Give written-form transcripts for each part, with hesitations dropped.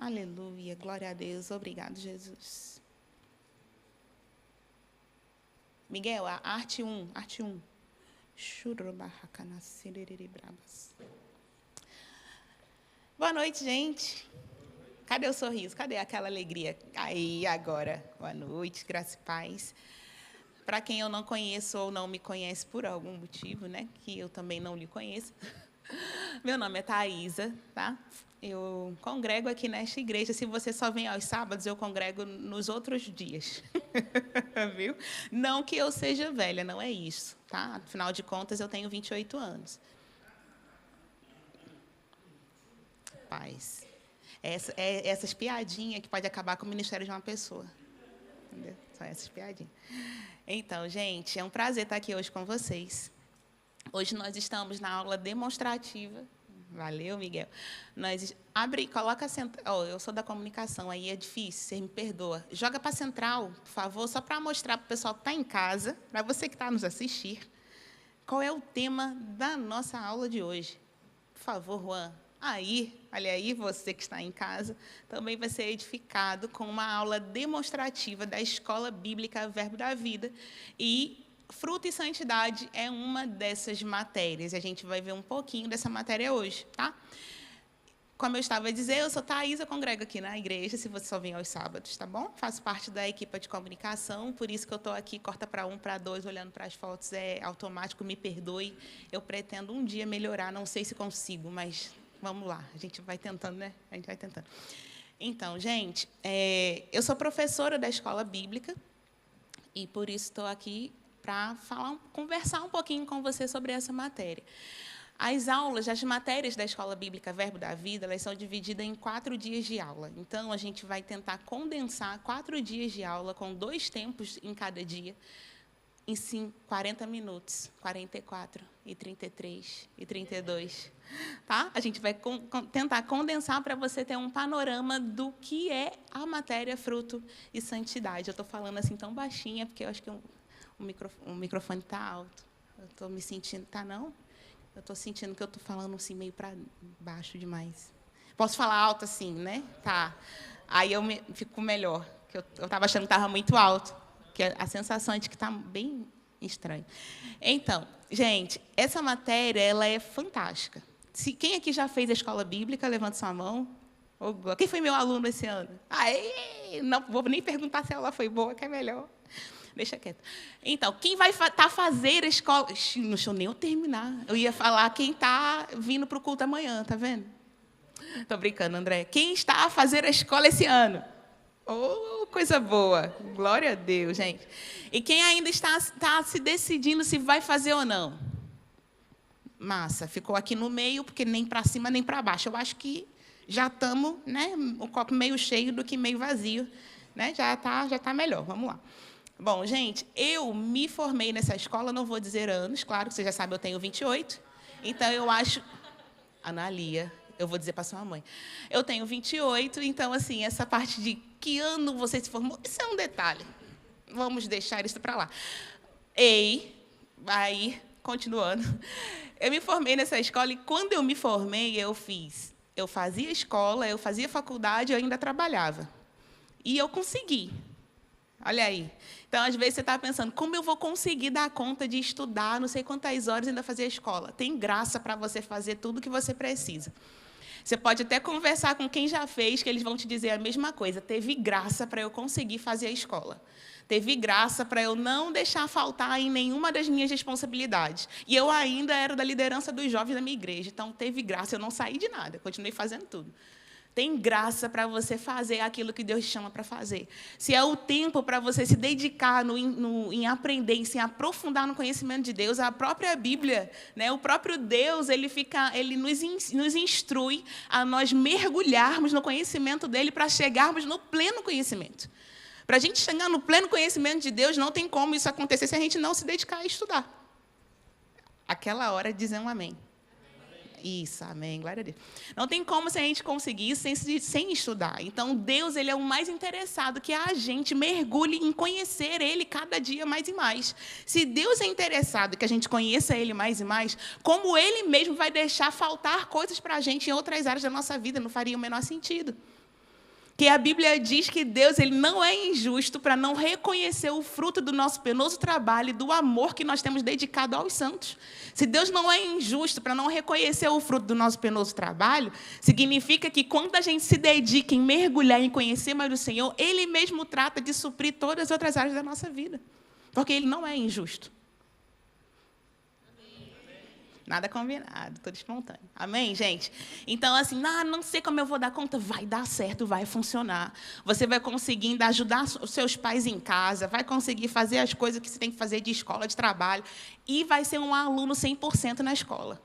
Aleluia, glória a Deus. Obrigado, Jesus. Miguel, a arte 1, arte 1. Boa noite, gente. Cadê o sorriso? Cadê aquela alegria? Aí, agora. Boa noite, graça e paz. Para quem eu não conheço ou não me conhece por algum motivo, né, que eu também não lhe conheço, meu nome é Thaisa, tá? Eu congrego aqui nesta igreja. Se você só vem aos sábados, eu congrego nos outros dias. Viu? Não que eu seja velha, não é isso, tá? Afinal de contas, eu tenho 28 anos. Paz. Essas piadinhas que pode acabar com o ministério de uma pessoa. Entendeu? São essas piadinhas. Então, gente, é um prazer estar aqui hoje com vocês. Hoje nós estamos na aula demonstrativa. Valeu, Miguel. Coloca a central. Eu sou da comunicação, aí é difícil, você me perdoa. Joga para a central, por favor, só para mostrar para o pessoal que está em casa, para você que está nos assistir, qual é o tema da nossa aula de hoje. Por favor, Juan. Aí, olha aí, você que está em casa, também vai ser edificado com uma aula demonstrativa da Escola Bíblica Verbo da Vida. E fruto e santidade é uma dessas matérias. A gente vai ver um pouquinho dessa matéria hoje, tá? Como eu estava a dizer, eu sou Thaisa, eu congrego aqui na igreja, se você só vem aos sábados, tá bom? Faço parte da equipe de comunicação, por isso que eu estou aqui, corta para 1, para 2, olhando para as fotos, é automático, me perdoe. Eu pretendo um dia melhorar, não sei se consigo, mas vamos lá, a gente vai tentando, né? A gente vai tentando. Então, gente, eu sou professora da escola bíblica e, por isso, estou aqui para conversar um pouquinho com você sobre essa matéria. As aulas, as matérias da Escola Bíblica Verbo da Vida, elas são divididas em 4 dias de aula. Então, a gente vai tentar condensar 4 dias de aula, com 2 tempos em cada dia, em 40 minutos, 44, e 33, e 32. Tá? A gente vai tentar condensar para você ter um panorama do que é a matéria fruto e santidade. Eu estou falando assim tão baixinha, porque eu acho que o microfone está alto. Eu estou me sentindo... Está não? Eu estou sentindo que eu estou falando assim, meio para baixo demais. Posso falar alto assim, né? Tá. Aí eu fico melhor, que eu estava achando que estava muito alto, que a sensação é de que está bem estranho. Então, gente, essa matéria ela é fantástica. Quem aqui já fez a escola bíblica, levanta sua mão. Quem foi meu aluno esse ano? Não vou nem perguntar se a aula foi boa, que é melhor. Deixa quieto. Então, quem vai fazer a escola... Não deixa eu nem terminar. Eu ia falar quem está vindo para o culto amanhã, tá vendo? Estou brincando, André. Quem está a fazer a escola esse ano? Oh, coisa boa. Glória a Deus, gente. E quem ainda está se decidindo se vai fazer ou não? Massa. Ficou aqui no meio, porque nem para cima nem para baixo. Eu acho que já estamos, né, o copo meio cheio do que meio vazio. Né? Já tá melhor. Vamos lá. Bom, gente, eu me formei nessa escola, não vou dizer anos, claro que você já sabe, eu tenho 28. Então, eu acho... Analia, eu vou dizer para sua mãe. Eu tenho 28, então, assim, essa parte de que ano você se formou, isso é um detalhe. Vamos deixar isso para lá. Aí, continuando. Eu me formei nessa escola e, quando eu me formei, eu fazia escola, eu fazia faculdade, eu ainda trabalhava. E eu consegui. Olha aí. Então, às vezes, você está pensando, como eu vou conseguir dar conta de estudar não sei quantas horas e ainda fazer a escola? Tem graça para você fazer tudo o que você precisa. Você pode até conversar com quem já fez, que eles vão te dizer a mesma coisa. Teve graça para eu conseguir fazer a escola. Teve graça para eu não deixar faltar em nenhuma das minhas responsabilidades. E eu ainda era da liderança dos jovens da minha igreja. Então, teve graça. Eu não saí de nada. Continuei fazendo tudo. Tem graça para você fazer aquilo que Deus te chama para fazer. Se é o tempo para você se dedicar em aprender, em se aprofundar no conhecimento de Deus, a própria Bíblia, né, o próprio Deus, ele nos instrui a nós mergulharmos no conhecimento dele para chegarmos no pleno conhecimento. Para a gente chegar no pleno conhecimento de Deus, não tem como isso acontecer se a gente não se dedicar a estudar. Aquela hora dizer um amém. Isso, amém, glória a Deus. Não tem como se a gente conseguir isso sem estudar. Então, Deus ele é o mais interessado que a gente mergulhe em conhecer Ele cada dia mais e mais. Se Deus é interessado que a gente conheça Ele mais e mais, como Ele mesmo vai deixar faltar coisas para a gente em outras áreas da nossa vida? Não faria o menor sentido. Que a Bíblia diz que Deus ele não é injusto para não reconhecer o fruto do nosso penoso trabalho e do amor que nós temos dedicado aos santos. Se Deus não é injusto para não reconhecer o fruto do nosso penoso trabalho, significa que quando a gente se dedica em mergulhar em conhecer mais o Senhor, Ele mesmo trata de suprir todas as outras áreas da nossa vida. Porque Ele não é injusto. Nada combinado, tudo espontâneo. Amém, gente? Então, assim, não sei como eu vou dar conta. Vai dar certo, vai funcionar. Você vai conseguir ajudar os seus pais em casa, vai conseguir fazer as coisas que você tem que fazer de escola, de trabalho, e vai ser um aluno 100% na escola.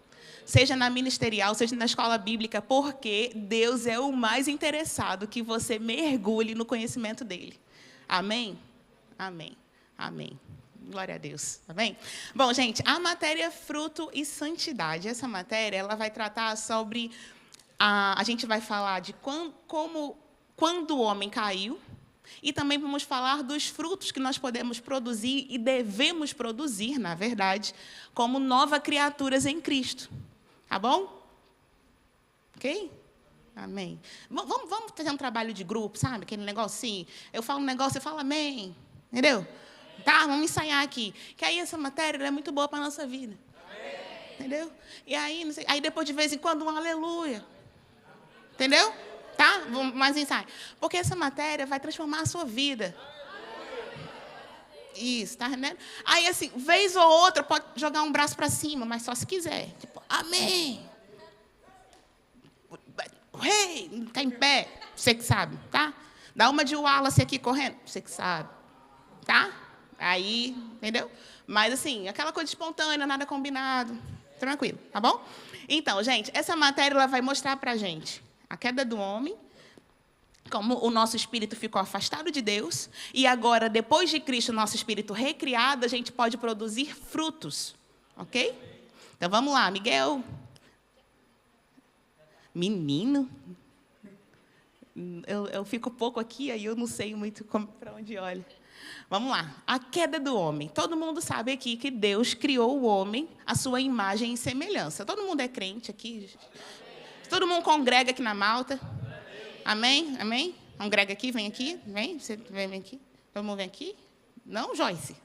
Seja na ministerial, seja na escola bíblica, porque Deus é o mais interessado que você mergulhe no conhecimento dEle. Amém? Amém. Amém. Glória a Deus, tá bem? Bom, gente, a matéria fruto e santidade. Essa matéria ela vai tratar sobre... A gente vai falar de quando o homem caiu, e também vamos falar dos frutos que nós podemos produzir e devemos produzir, na verdade, como novas criaturas em Cristo. Tá bom? Ok? Amém. Vamos fazer um trabalho de grupo, sabe? Aquele negócio assim, eu falo um negócio, você fala amém. Entendeu? Tá, vamos ensaiar aqui. Que aí essa matéria é muito boa para a nossa vida. Amém. Entendeu? E aí, não sei, aí depois de vez em quando um aleluia. Entendeu? Tá? Vamos mais ensaiar. Porque essa matéria vai transformar a sua vida. Isso, tá entendendo? Aí, assim, vez ou outra, pode jogar um braço para cima, mas só se quiser. Tipo, amém. Hey, fica em pé. Você que sabe, tá? Dá uma de Wallace aqui correndo. Você que sabe. Tá? Aí, entendeu? Mas, assim, aquela coisa espontânea, nada combinado. Tranquilo, tá bom? Então, gente, essa matéria ela vai mostrar para a gente a queda do homem, como o nosso espírito ficou afastado de Deus, e agora, depois de Cristo, o nosso espírito recriado, a gente pode produzir frutos. Ok? Então, vamos lá, Miguel. Menino? Eu fico pouco aqui, aí eu não sei muito para onde olho. Vamos lá. A queda do homem. Todo mundo sabe aqui que Deus criou o homem à sua imagem e semelhança. Todo mundo é crente aqui? Todo mundo congrega aqui na Malta? Amém? Amém? Congrega aqui, vem aqui. Vem, você vem aqui. Todo mundo vem aqui? Não, Joyce?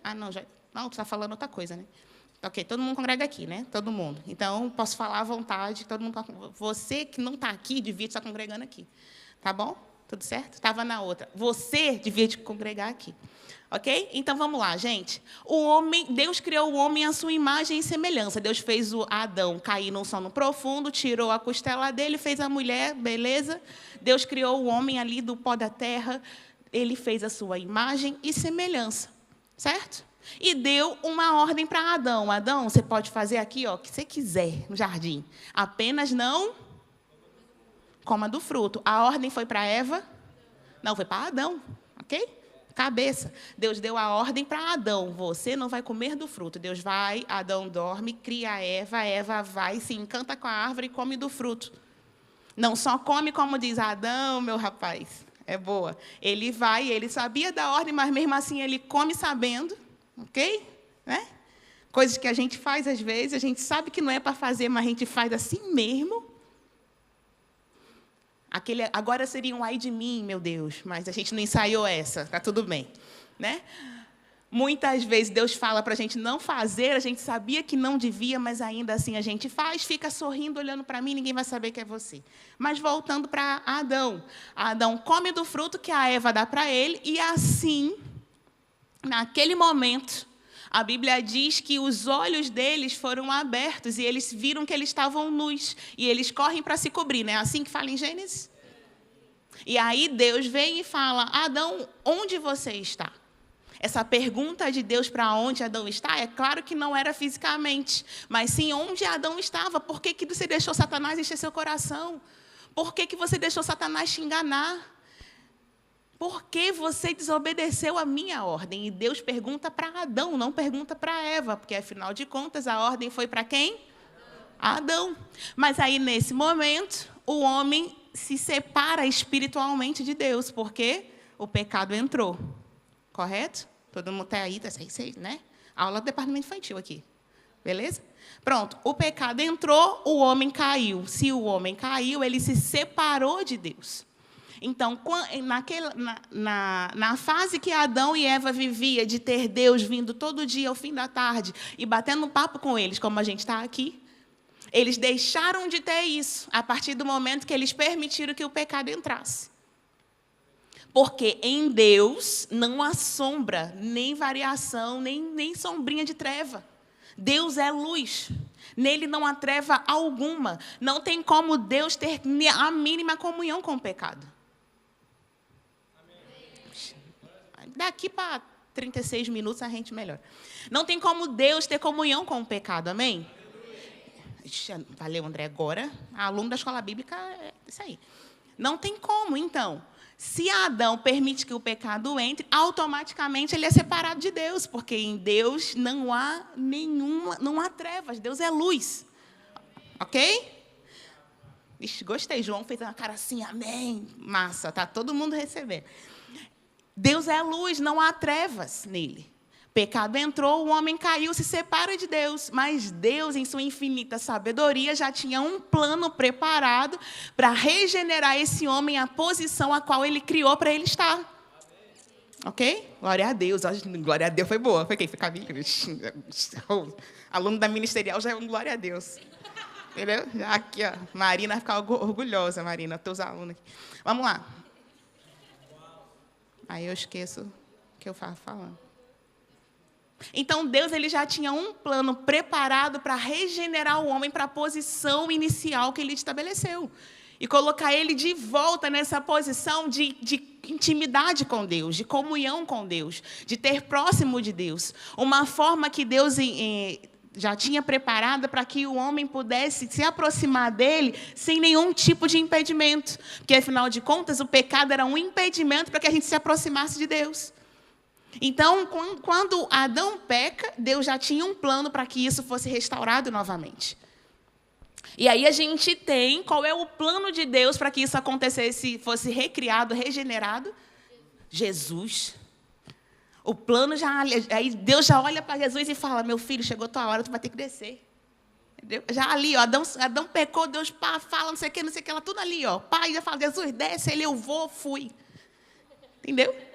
Ah, não, Joyce. Não, tu está falando outra coisa, né? Ok, todo mundo congrega aqui, né? Todo mundo. Então, posso falar à vontade. Todo mundo. Você que não está aqui, devia estar congregando aqui. Tá bom? Tudo certo? Estava na outra. Você devia te congregar aqui. Ok? Então, vamos lá, gente. Deus criou o homem à sua imagem e semelhança. Deus fez o Adão cair num sono profundo, tirou a costela dele, fez a mulher, beleza? Deus criou o homem ali do pó da terra. Ele fez a sua imagem e semelhança. Certo? E deu uma ordem para Adão. Adão, você pode fazer aqui o que você quiser no jardim. Apenas não coma do fruto. A ordem foi para Eva? Não, foi para Adão. Ok? Cabeça. Deus deu a ordem para Adão. Você não vai comer do fruto. Deus vai, Adão dorme, cria Eva vai, se encanta com a árvore e come do fruto. Não só come como diz Adão, meu rapaz. É boa. Ele vai, ele sabia da ordem, mas mesmo assim ele come sabendo. Ok? Né? Coisas que a gente faz às vezes, a gente sabe que não é para fazer, mas a gente faz assim mesmo. Agora seria um ai de mim, meu Deus, mas a gente não ensaiou essa, está tudo bem. Né? Muitas vezes Deus fala para a gente não fazer, a gente sabia que não devia, mas ainda assim a gente faz, fica sorrindo, olhando para mim, ninguém vai saber que é você. Mas voltando para Adão. Adão come do fruto que a Eva dá para ele, e assim, naquele momento, a Bíblia diz que os olhos deles foram abertos e eles viram que eles estavam nus. E eles correm para se cobrir, não é assim que fala em Gênesis? E aí Deus vem e fala, Adão, onde você está? Essa pergunta de Deus para onde Adão está, é claro que não era fisicamente, mas sim onde Adão estava. Por que você deixou Satanás encher seu coração? Por que você deixou Satanás te enganar? Por que você desobedeceu a minha ordem? E Deus pergunta para Adão, não pergunta para Eva, porque, afinal de contas, a ordem foi para quem? Adão. Mas aí, nesse momento, o homem se separa espiritualmente de Deus, porque o pecado entrou. Correto? Todo mundo está aí, né? Aula do departamento infantil aqui. Beleza? Pronto, o pecado entrou, o homem caiu. Se o homem caiu, ele se separou de Deus. Então, na fase que Adão e Eva vivia, de ter Deus vindo todo dia ao fim da tarde e batendo um papo com eles, como a gente está aqui, eles deixaram de ter isso a partir do momento que eles permitiram que o pecado entrasse. Porque em Deus não há sombra, nem variação, nem sombrinha de treva. Deus é luz. Nele não há treva alguma. Não tem como Deus ter a mínima comunhão com o pecado. Daqui para 36 minutos a gente melhora. Não tem como Deus ter comunhão com o pecado, amém? Valeu, André. Agora, aluno da escola bíblica, é isso aí. Não tem como, então. Se Adão permite que o pecado entre, automaticamente ele é separado de Deus, porque em Deus não há trevas, Deus é luz. Ok? Ixi, gostei, João fez uma cara assim, amém. Massa, tá todo mundo recebendo. Deus é luz, não há trevas nele. Pecado entrou, o homem caiu, se separa de Deus. Mas Deus, em sua infinita sabedoria, já tinha um plano preparado para regenerar esse homem à posição a qual ele criou para ele estar. Ok? Glória a Deus. Glória a Deus foi boa. Foi quem? Foi Camila? O aluno da ministerial já é um glória a Deus. Entendeu? Já aqui, ó. Marina vai ficar orgulhosa, Marina, teus alunos aqui. Vamos lá. Aí eu esqueço o que eu estava falando. Então, Deus ele já tinha um plano preparado para regenerar o homem para a posição inicial que ele estabeleceu. E colocar ele de volta nessa posição de intimidade com Deus, de comunhão com Deus, de ter próximo de Deus. Uma forma que Deus já tinha preparada para que o homem pudesse se aproximar dele sem nenhum tipo de impedimento. Porque, afinal de contas, o pecado era um impedimento para que a gente se aproximasse de Deus. Então, quando Adão peca, Deus já tinha um plano para que isso fosse restaurado novamente. E aí a gente tem qual é o plano de Deus para que isso acontecesse, fosse recriado, regenerado? Jesus. O plano aí Deus já olha para Jesus e fala, meu filho, chegou a tua hora, tu vai ter que descer. Entendeu? Já ali, ó, Adão pecou, Deus fala, não sei o que, ela tudo ali, ó. Pai já fala, Jesus, desce, ele, eu vou, fui. Entendeu?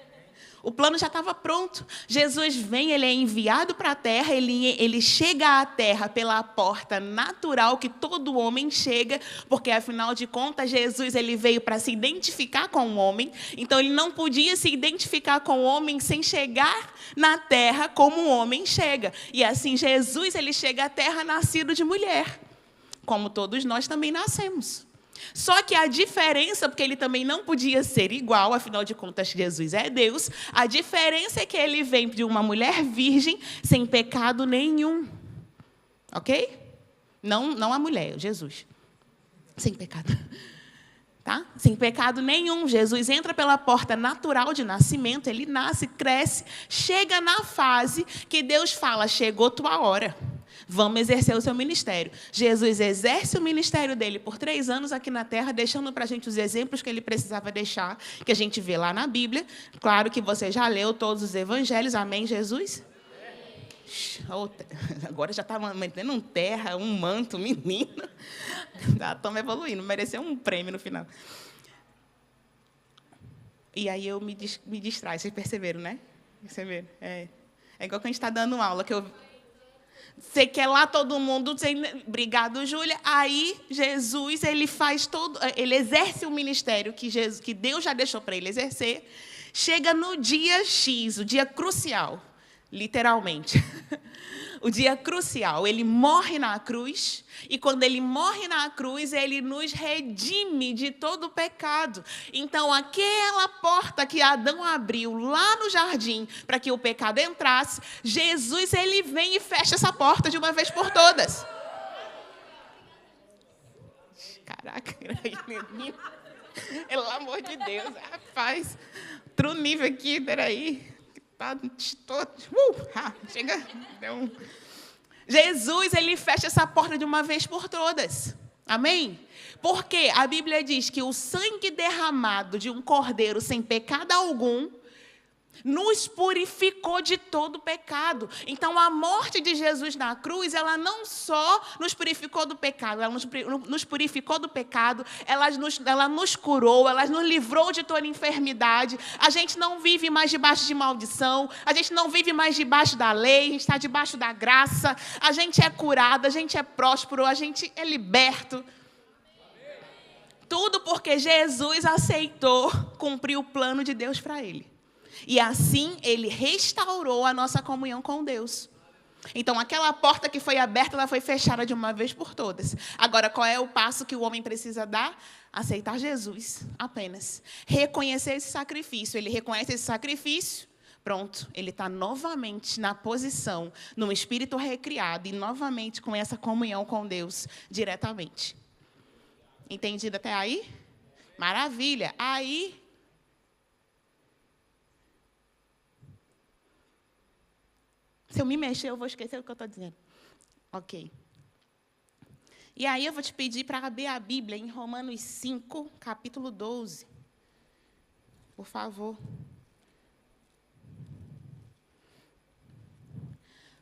O plano já estava pronto. Jesus vem, ele é enviado para a terra, ele chega à terra pela porta natural que todo homem chega, porque, afinal de contas, Jesus ele veio para se identificar com o homem, então ele não podia se identificar com o homem sem chegar na terra como o homem chega. E assim, Jesus ele chega à terra nascido de mulher, como todos nós também nascemos. Só que a diferença, porque ele também não podia ser igual, afinal de contas, Jesus é Deus, a diferença é que ele vem de uma mulher virgem sem pecado nenhum. Ok? Não a mulher, Jesus. Sem pecado. Tá? Sem pecado nenhum. Jesus entra pela porta natural de nascimento, ele nasce, cresce, chega na fase que Deus fala, chegou tua hora. Vamos exercer o seu ministério. Jesus exerce o ministério dele por 3 anos aqui na Terra, deixando para a gente os exemplos que ele precisava deixar, que a gente vê lá na Bíblia. Claro que você já leu todos os evangelhos. Amém, Jesus? Agora já estava metendo um terra, um manto, menino. Já estamos evoluindo, mereceu um prêmio no final. E aí eu me distraio, vocês perceberam, né? Perceberam? É igual que a gente está dando aula, que eu... Você quer lá todo mundo, obrigado, Júlia. Aí Jesus ele exerce o ministério que Deus já deixou para ele exercer. Chega no dia X, o dia crucial, literalmente. O dia crucial, ele morre na cruz, e quando ele morre na cruz, ele nos redime de todo o pecado. Então, aquela porta que Adão abriu lá no jardim para que o pecado entrasse, Jesus ele vem e fecha essa porta de uma vez por todas. Caraca, menino. Pelo amor de Deus, rapaz. Outro nível aqui, peraí. Chega. Jesus, ele fecha essa porta de uma vez por todas. Amém? Porque a Bíblia diz que o sangue derramado de um cordeiro sem pecado algum Nos purificou de todo pecado. Então, a morte de Jesus na cruz, ela não só nos purificou do pecado, ela nos purificou do pecado, ela nos curou, ela nos livrou de toda enfermidade. A gente não vive mais debaixo de maldição, a gente não vive mais debaixo da lei, a gente está debaixo da graça, a gente é curado, a gente é próspero, a gente é liberto. Tudo porque Jesus aceitou cumprir o plano de Deus para ele. E assim, ele restaurou a nossa comunhão com Deus. Então, aquela porta que foi aberta, ela foi fechada de uma vez por todas. Agora, qual é o passo que o homem precisa dar? Aceitar Jesus, apenas. Reconhecer esse sacrifício. Ele reconhece esse sacrifício, pronto. Ele está novamente na posição, num espírito recriado, e novamente com essa comunhão com Deus, diretamente. Entendido até aí? Maravilha. Aí... se eu me mexer, eu vou esquecer o que eu estou dizendo. Ok. E aí eu vou te pedir para abrir a Bíblia em Romanos 5, capítulo 12. Por favor.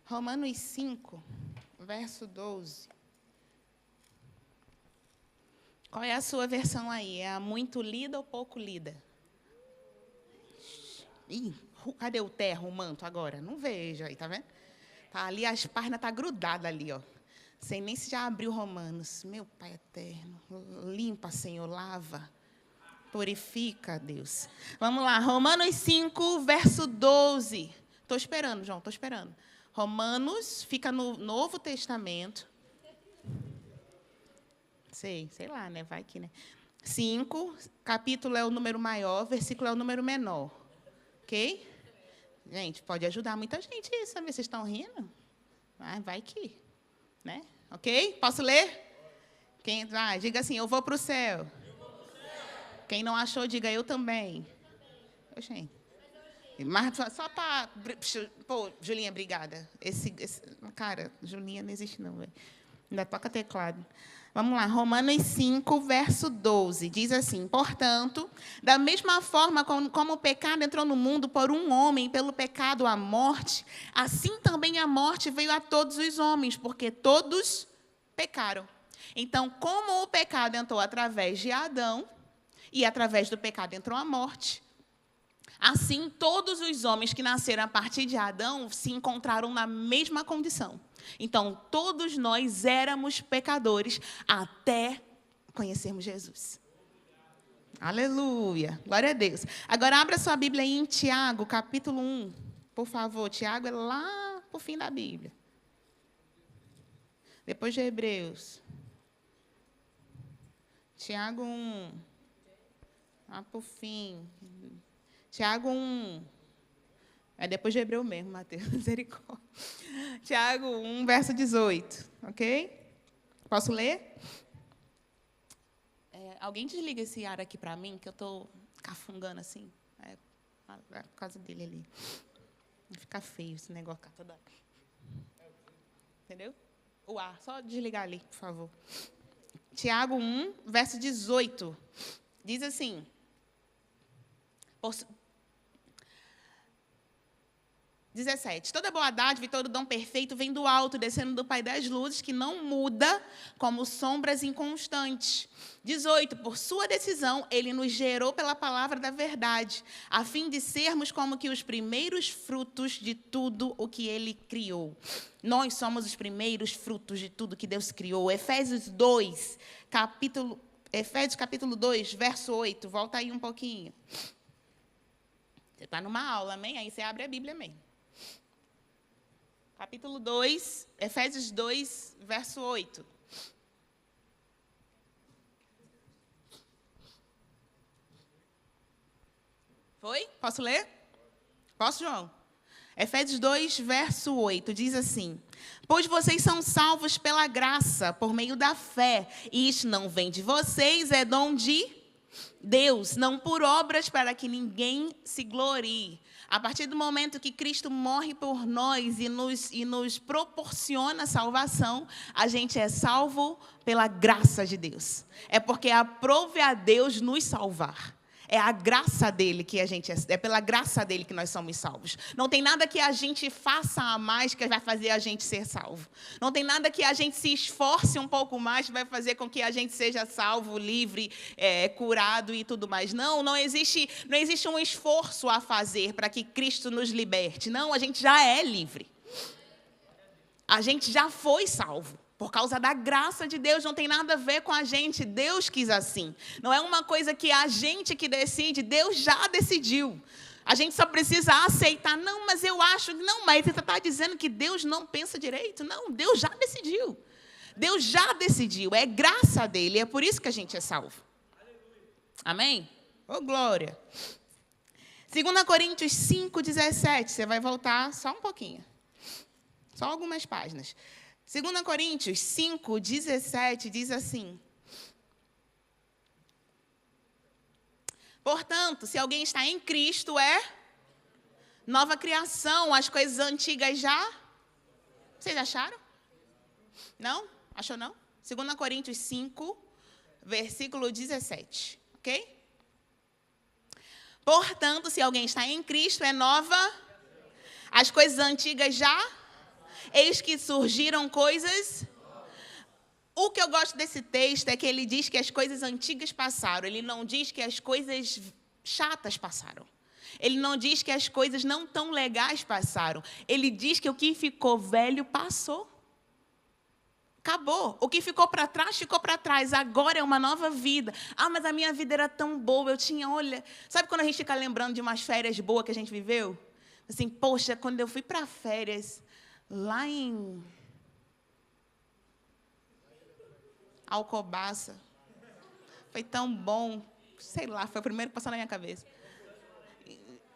Romanos 5, verso 12. Qual é a sua versão aí? É a muito lida ou pouco lida? Ih, cadê o terra, o manto agora? Não vejo aí, tá vendo? Tá ali, as páginas estão grudadas ali, ó. Sei nem se já abriu Romanos. Meu Pai eterno, limpa, Senhor, lava. Purifica, Deus. Vamos lá, Romanos 5, verso 12. Estou esperando, João, estou esperando. Romanos, fica no Novo Testamento. Sei lá, né? Vai que, né? 5, capítulo é o número maior, versículo é o número menor. Ok? Gente, pode ajudar muita gente isso, sabe? Vocês estão rindo? Vai que, né? Ok? Posso ler? Quem vai? Diga assim, eu vou para o céu. Quem não achou, diga eu também. Oxê. Mas só para... Pô, Julinha, obrigada. Cara, Julinha não existe não, velho. Ainda toca teclado. Vamos lá, Romanos 5, verso 12. Diz assim, portanto, da mesma forma como o pecado entrou no mundo por um homem, pelo pecado a morte, assim também a morte veio a todos os homens, porque todos pecaram. Então, como o pecado entrou através de Adão, e através do pecado entrou a morte, assim todos os homens que nasceram a partir de Adão se encontraram na mesma condição. Então, todos nós éramos pecadores até conhecermos Jesus. Aleluia. Glória a Deus. Agora, abra sua Bíblia aí em Tiago, capítulo 1. Por favor, Tiago é lá para o fim da Bíblia. Depois de Hebreus. Tiago 1. Lá para o fim. Tiago 1. É depois de Hebreu mesmo, Mateus, misericórdia. Tiago 1, verso 18, ok? Posso ler? Alguém desliga esse ar aqui para mim, que eu estou cafungando assim. É por causa dele ali. Vai ficar feio esse negócio. Toda... Entendeu? O ar, só desligar ali, por favor. Tiago 1, verso 18. Diz assim... 17. Toda boa dádiva e todo dom perfeito vem do alto, descendo do Pai das luzes, que não muda como sombras inconstantes. 18. Por sua decisão, ele nos gerou pela palavra da verdade, a fim de sermos como que os primeiros frutos de tudo o que ele criou. Nós somos os primeiros frutos de tudo que Deus criou. Efésios capítulo 2, verso 8. Volta aí um pouquinho. Você está numa aula, amém? Aí você abre a Bíblia, amém? Capítulo 2, Efésios 2, verso 8. Foi? Posso ler? Posso, João? Efésios 2, verso 8, diz assim: pois vocês são salvos pela graça, por meio da fé, e isto não vem de vocês, é dom de Deus, não por obras, para que ninguém se glorie. A partir do momento que Cristo morre por nós e nos proporciona salvação, a gente é salvo pela graça de Deus. É porque aprove a Deus nos salvar. É a graça dele que a gente é pela graça dele que nós somos salvos. Não tem nada que a gente faça a mais que vai fazer a gente ser salvo. Não tem nada que a gente se esforce um pouco mais que vai fazer com que a gente seja salvo, livre, curado e tudo mais. Não existe um esforço a fazer para que Cristo nos liberte. Não, a gente já é livre. A gente já foi salvo. Por causa da graça de Deus, não tem nada a ver com a gente. Deus quis assim. Não é uma coisa que a gente que decide, Deus já decidiu. A gente só precisa aceitar. Não, mas eu acho... Não, mas você está dizendo que Deus não pensa direito? Não, Deus já decidiu. Deus já decidiu. É graça dele. É por isso que a gente é salvo. Amém? Ô, glória. 2 Coríntios 5:17. Você vai voltar só um pouquinho. Só algumas páginas. 2 Coríntios 5:17 diz assim: portanto, se alguém está em Cristo, é nova criação, as coisas antigas já... Vocês acharam? Não? Achou não? 2 Coríntios 5, versículo 17, ok? Portanto, se alguém está em Cristo, é nova, as coisas antigas já... Eis que surgiram coisas... O que eu gosto desse texto é que ele diz que as coisas antigas passaram. Ele não diz que as coisas chatas passaram. Ele não diz que as coisas não tão legais passaram. Ele diz que o que ficou velho passou. Acabou. O que ficou para trás, ficou para trás. Agora é uma nova vida. Ah, mas a minha vida era tão boa. Eu tinha, olha... Sabe quando a gente fica lembrando de umas férias boas que a gente viveu? Assim, poxa, quando eu fui para férias... Lá em Alcobaça, foi tão bom, sei lá, foi o primeiro que passou na minha cabeça.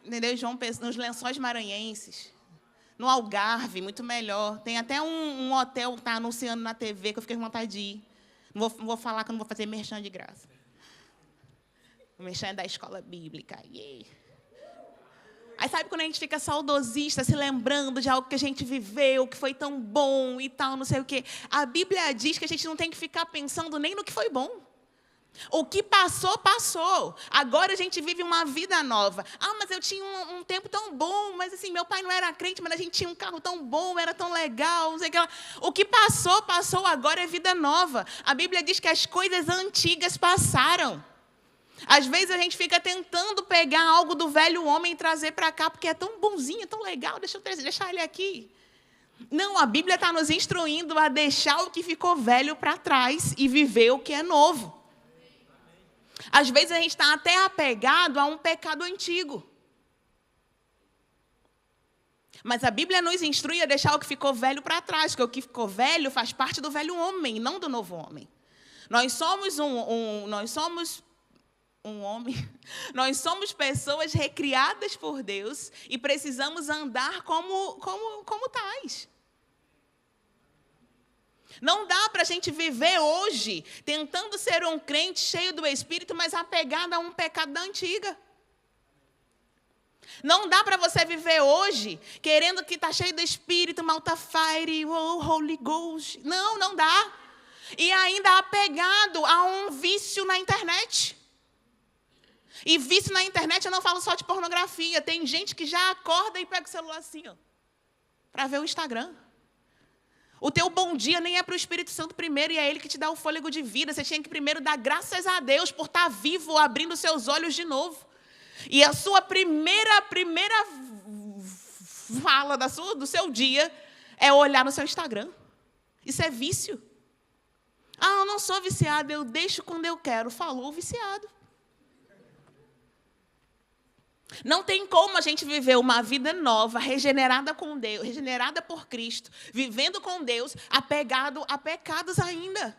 Entendeu? João Pessoa, nos Lençóis Maranhenses, no Algarve, muito melhor. Tem até um hotel que está anunciando na TV que eu fiquei com vontade de ir. Não vou falar que eu não vou fazer merchan de graça. O merchan é da escola bíblica. Yeah. Aí sabe quando a gente fica saudosista, se lembrando de algo que a gente viveu, que foi tão bom e tal, não sei o quê. A Bíblia diz que a gente não tem que ficar pensando nem no que foi bom. O que passou, passou. Agora a gente vive uma vida nova. Ah, mas eu tinha um tempo tão bom, mas assim, meu pai não era crente, mas a gente tinha um carro tão bom, era tão legal, não sei o que lá. O que passou, passou, agora é vida nova. A Bíblia diz que as coisas antigas passaram. Às vezes a gente fica tentando pegar algo do velho homem e trazer para cá, porque é tão bonzinho, tão legal, deixar ele aqui. Não, a Bíblia está nos instruindo a deixar o que ficou velho para trás e viver o que é novo. Às vezes a gente está até apegado a um pecado antigo. Mas a Bíblia nos instrui a deixar o que ficou velho para trás, porque o que ficou velho faz parte do velho homem, não do novo homem. Nós somos Nós somos pessoas recriadas por Deus e precisamos andar como tais. Não dá para a gente viver hoje tentando ser um crente cheio do Espírito, mas apegado a um pecado da antiga. Não dá para você viver hoje querendo que está cheio do Espírito, malta fire, oh, Holy Ghost. Não dá. E ainda apegado a um vício na internet. E vício na internet, eu não falo só de pornografia. Tem gente que já acorda e pega o celular assim, ó, para ver o Instagram. O teu bom dia nem é para o Espírito Santo primeiro, e é Ele que te dá o fôlego de vida. Você tinha que primeiro dar graças a Deus por estar vivo, abrindo seus olhos de novo. E a sua primeira fala do seu dia é olhar no seu Instagram. Isso é vício. Ah, eu não sou viciado, eu deixo quando eu quero. Falou o viciado. Não tem como a gente viver uma vida nova, regenerada com Deus, regenerada por Cristo, vivendo com Deus, apegado a pecados ainda.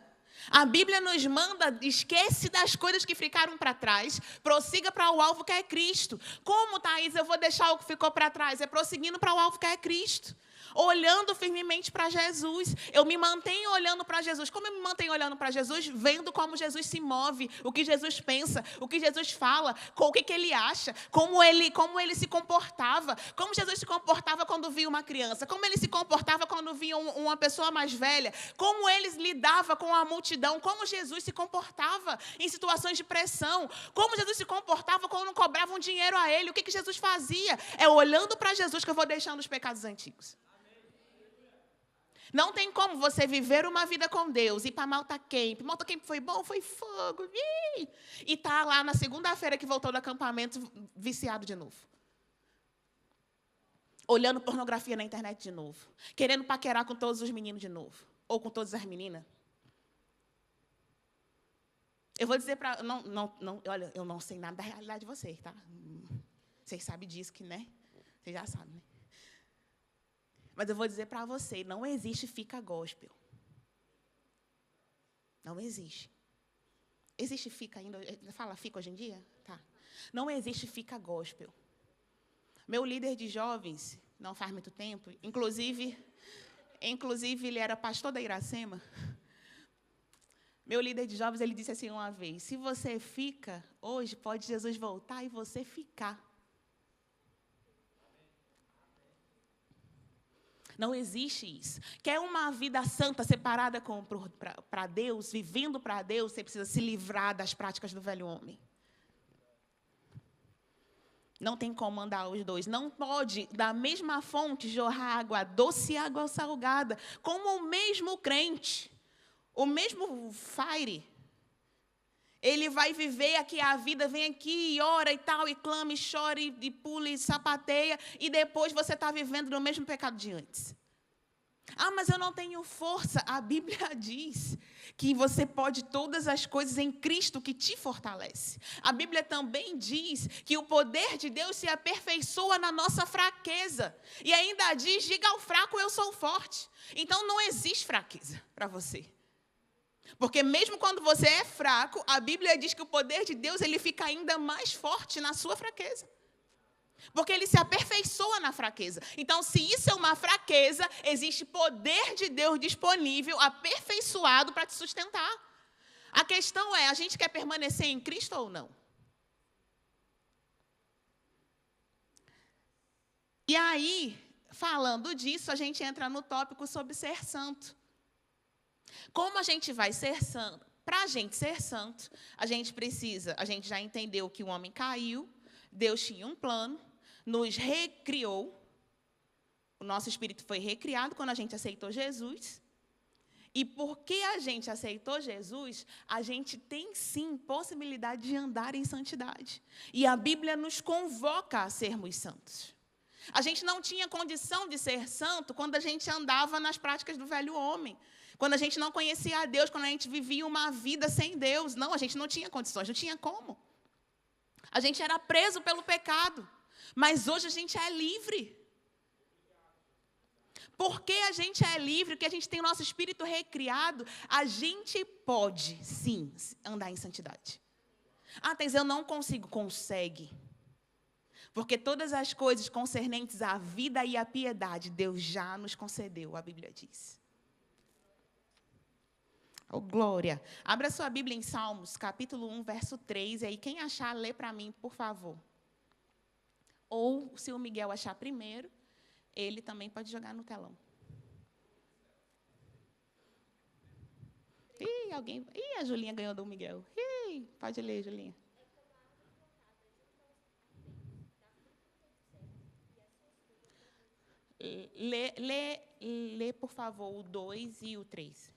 A Bíblia nos manda, esquece das coisas que ficaram para trás, prossiga para o alvo que é Cristo. Como, Thaís, eu vou deixar o que ficou para trás? É prosseguindo para o alvo que é Cristo. olhando firmemente para Jesus. Eu me mantenho olhando para Jesus. Como eu me mantenho olhando para Jesus? Vendo como Jesus se move, o que Jesus pensa, o que Jesus fala, o que ele acha, como ele se comportava, como Jesus se comportava quando via uma criança, como ele se comportava quando via uma pessoa mais velha, como ele lidava com a multidão, como Jesus se comportava em situações de pressão, como Jesus se comportava quando não cobravam dinheiro a ele, o que Jesus fazia. É olhando para Jesus que eu vou deixando os pecados antigos. Não tem como você viver uma vida com Deus, ir para Malta Camp. Malta Camp foi bom, foi fogo. E tá lá na segunda-feira que voltou do acampamento, viciado de novo. Olhando pornografia na internet de novo. Querendo paquerar com todos os meninos de novo. Ou com todas as meninas. Eu vou dizer para... Olha, eu não sei nada da realidade de vocês, tá? Vocês sabem disso, que, né? Vocês já sabem, né? Mas eu vou dizer para você, não existe fica gospel. Não existe. Existe fica ainda? Fala fica hoje em dia? Tá. Não existe fica gospel. Meu líder de jovens, não faz muito tempo, inclusive ele era pastor da Iracema. Meu líder de jovens, ele disse assim uma vez, se você fica, hoje pode Jesus voltar e você ficar. Não existe isso. Quer uma vida santa, separada para Deus, vivendo para Deus, você precisa se livrar das práticas do velho homem. Não tem como andar os dois. Não pode, da mesma fonte, jorrar água doce e água salgada. Como o mesmo crente, o mesmo fire. Ele vai viver aqui a vida, vem aqui e ora e tal, e clama, e chora, e pula, e sapateia, e depois você está vivendo no mesmo pecado de antes. Ah, mas eu não tenho força. A Bíblia diz que você pode todas as coisas em Cristo que te fortalece. A Bíblia também diz que o poder de Deus se aperfeiçoa na nossa fraqueza. E ainda diz, diga ao fraco, eu sou forte. Então não existe fraqueza para você. Porque mesmo quando você é fraco, a Bíblia diz que o poder de Deus ele fica ainda mais forte na sua fraqueza. Porque ele se aperfeiçoa na fraqueza. Então, se isso é uma fraqueza, existe poder de Deus disponível, aperfeiçoado para te sustentar. A questão é, a gente quer permanecer em Cristo ou não? E aí, falando disso, a gente entra no tópico sobre ser santo. Como a gente vai ser santo? Para a gente ser santo, a gente já entendeu que o homem caiu, Deus tinha um plano, nos recriou, o nosso espírito foi recriado quando a gente aceitou Jesus, e porque a gente aceitou Jesus, a gente tem sim possibilidade de andar em santidade, e a Bíblia nos convoca a sermos santos. A gente não tinha condição de ser santo quando a gente andava nas práticas do velho homem, quando a gente não conhecia a Deus, quando a gente vivia uma vida sem Deus. Não, a gente não tinha condições, não tinha como. A gente era preso pelo pecado, mas hoje a gente é livre. Porque a gente é livre, que a gente tem o nosso espírito recriado, a gente pode, sim, andar em santidade. Ah, Thais, eu não consigo. Consegue. Porque todas as coisas concernentes à vida e à piedade, Deus já nos concedeu, a Bíblia diz. Oh, glória. Abra sua Bíblia em Salmos, capítulo 1, verso 3. E aí, quem achar, lê para mim, por favor. Ou, se o Miguel achar primeiro, ele também pode jogar no telão. A Julinha ganhou do Miguel. Pode ler, Julinha. Lê, por favor, o 2 e o 3.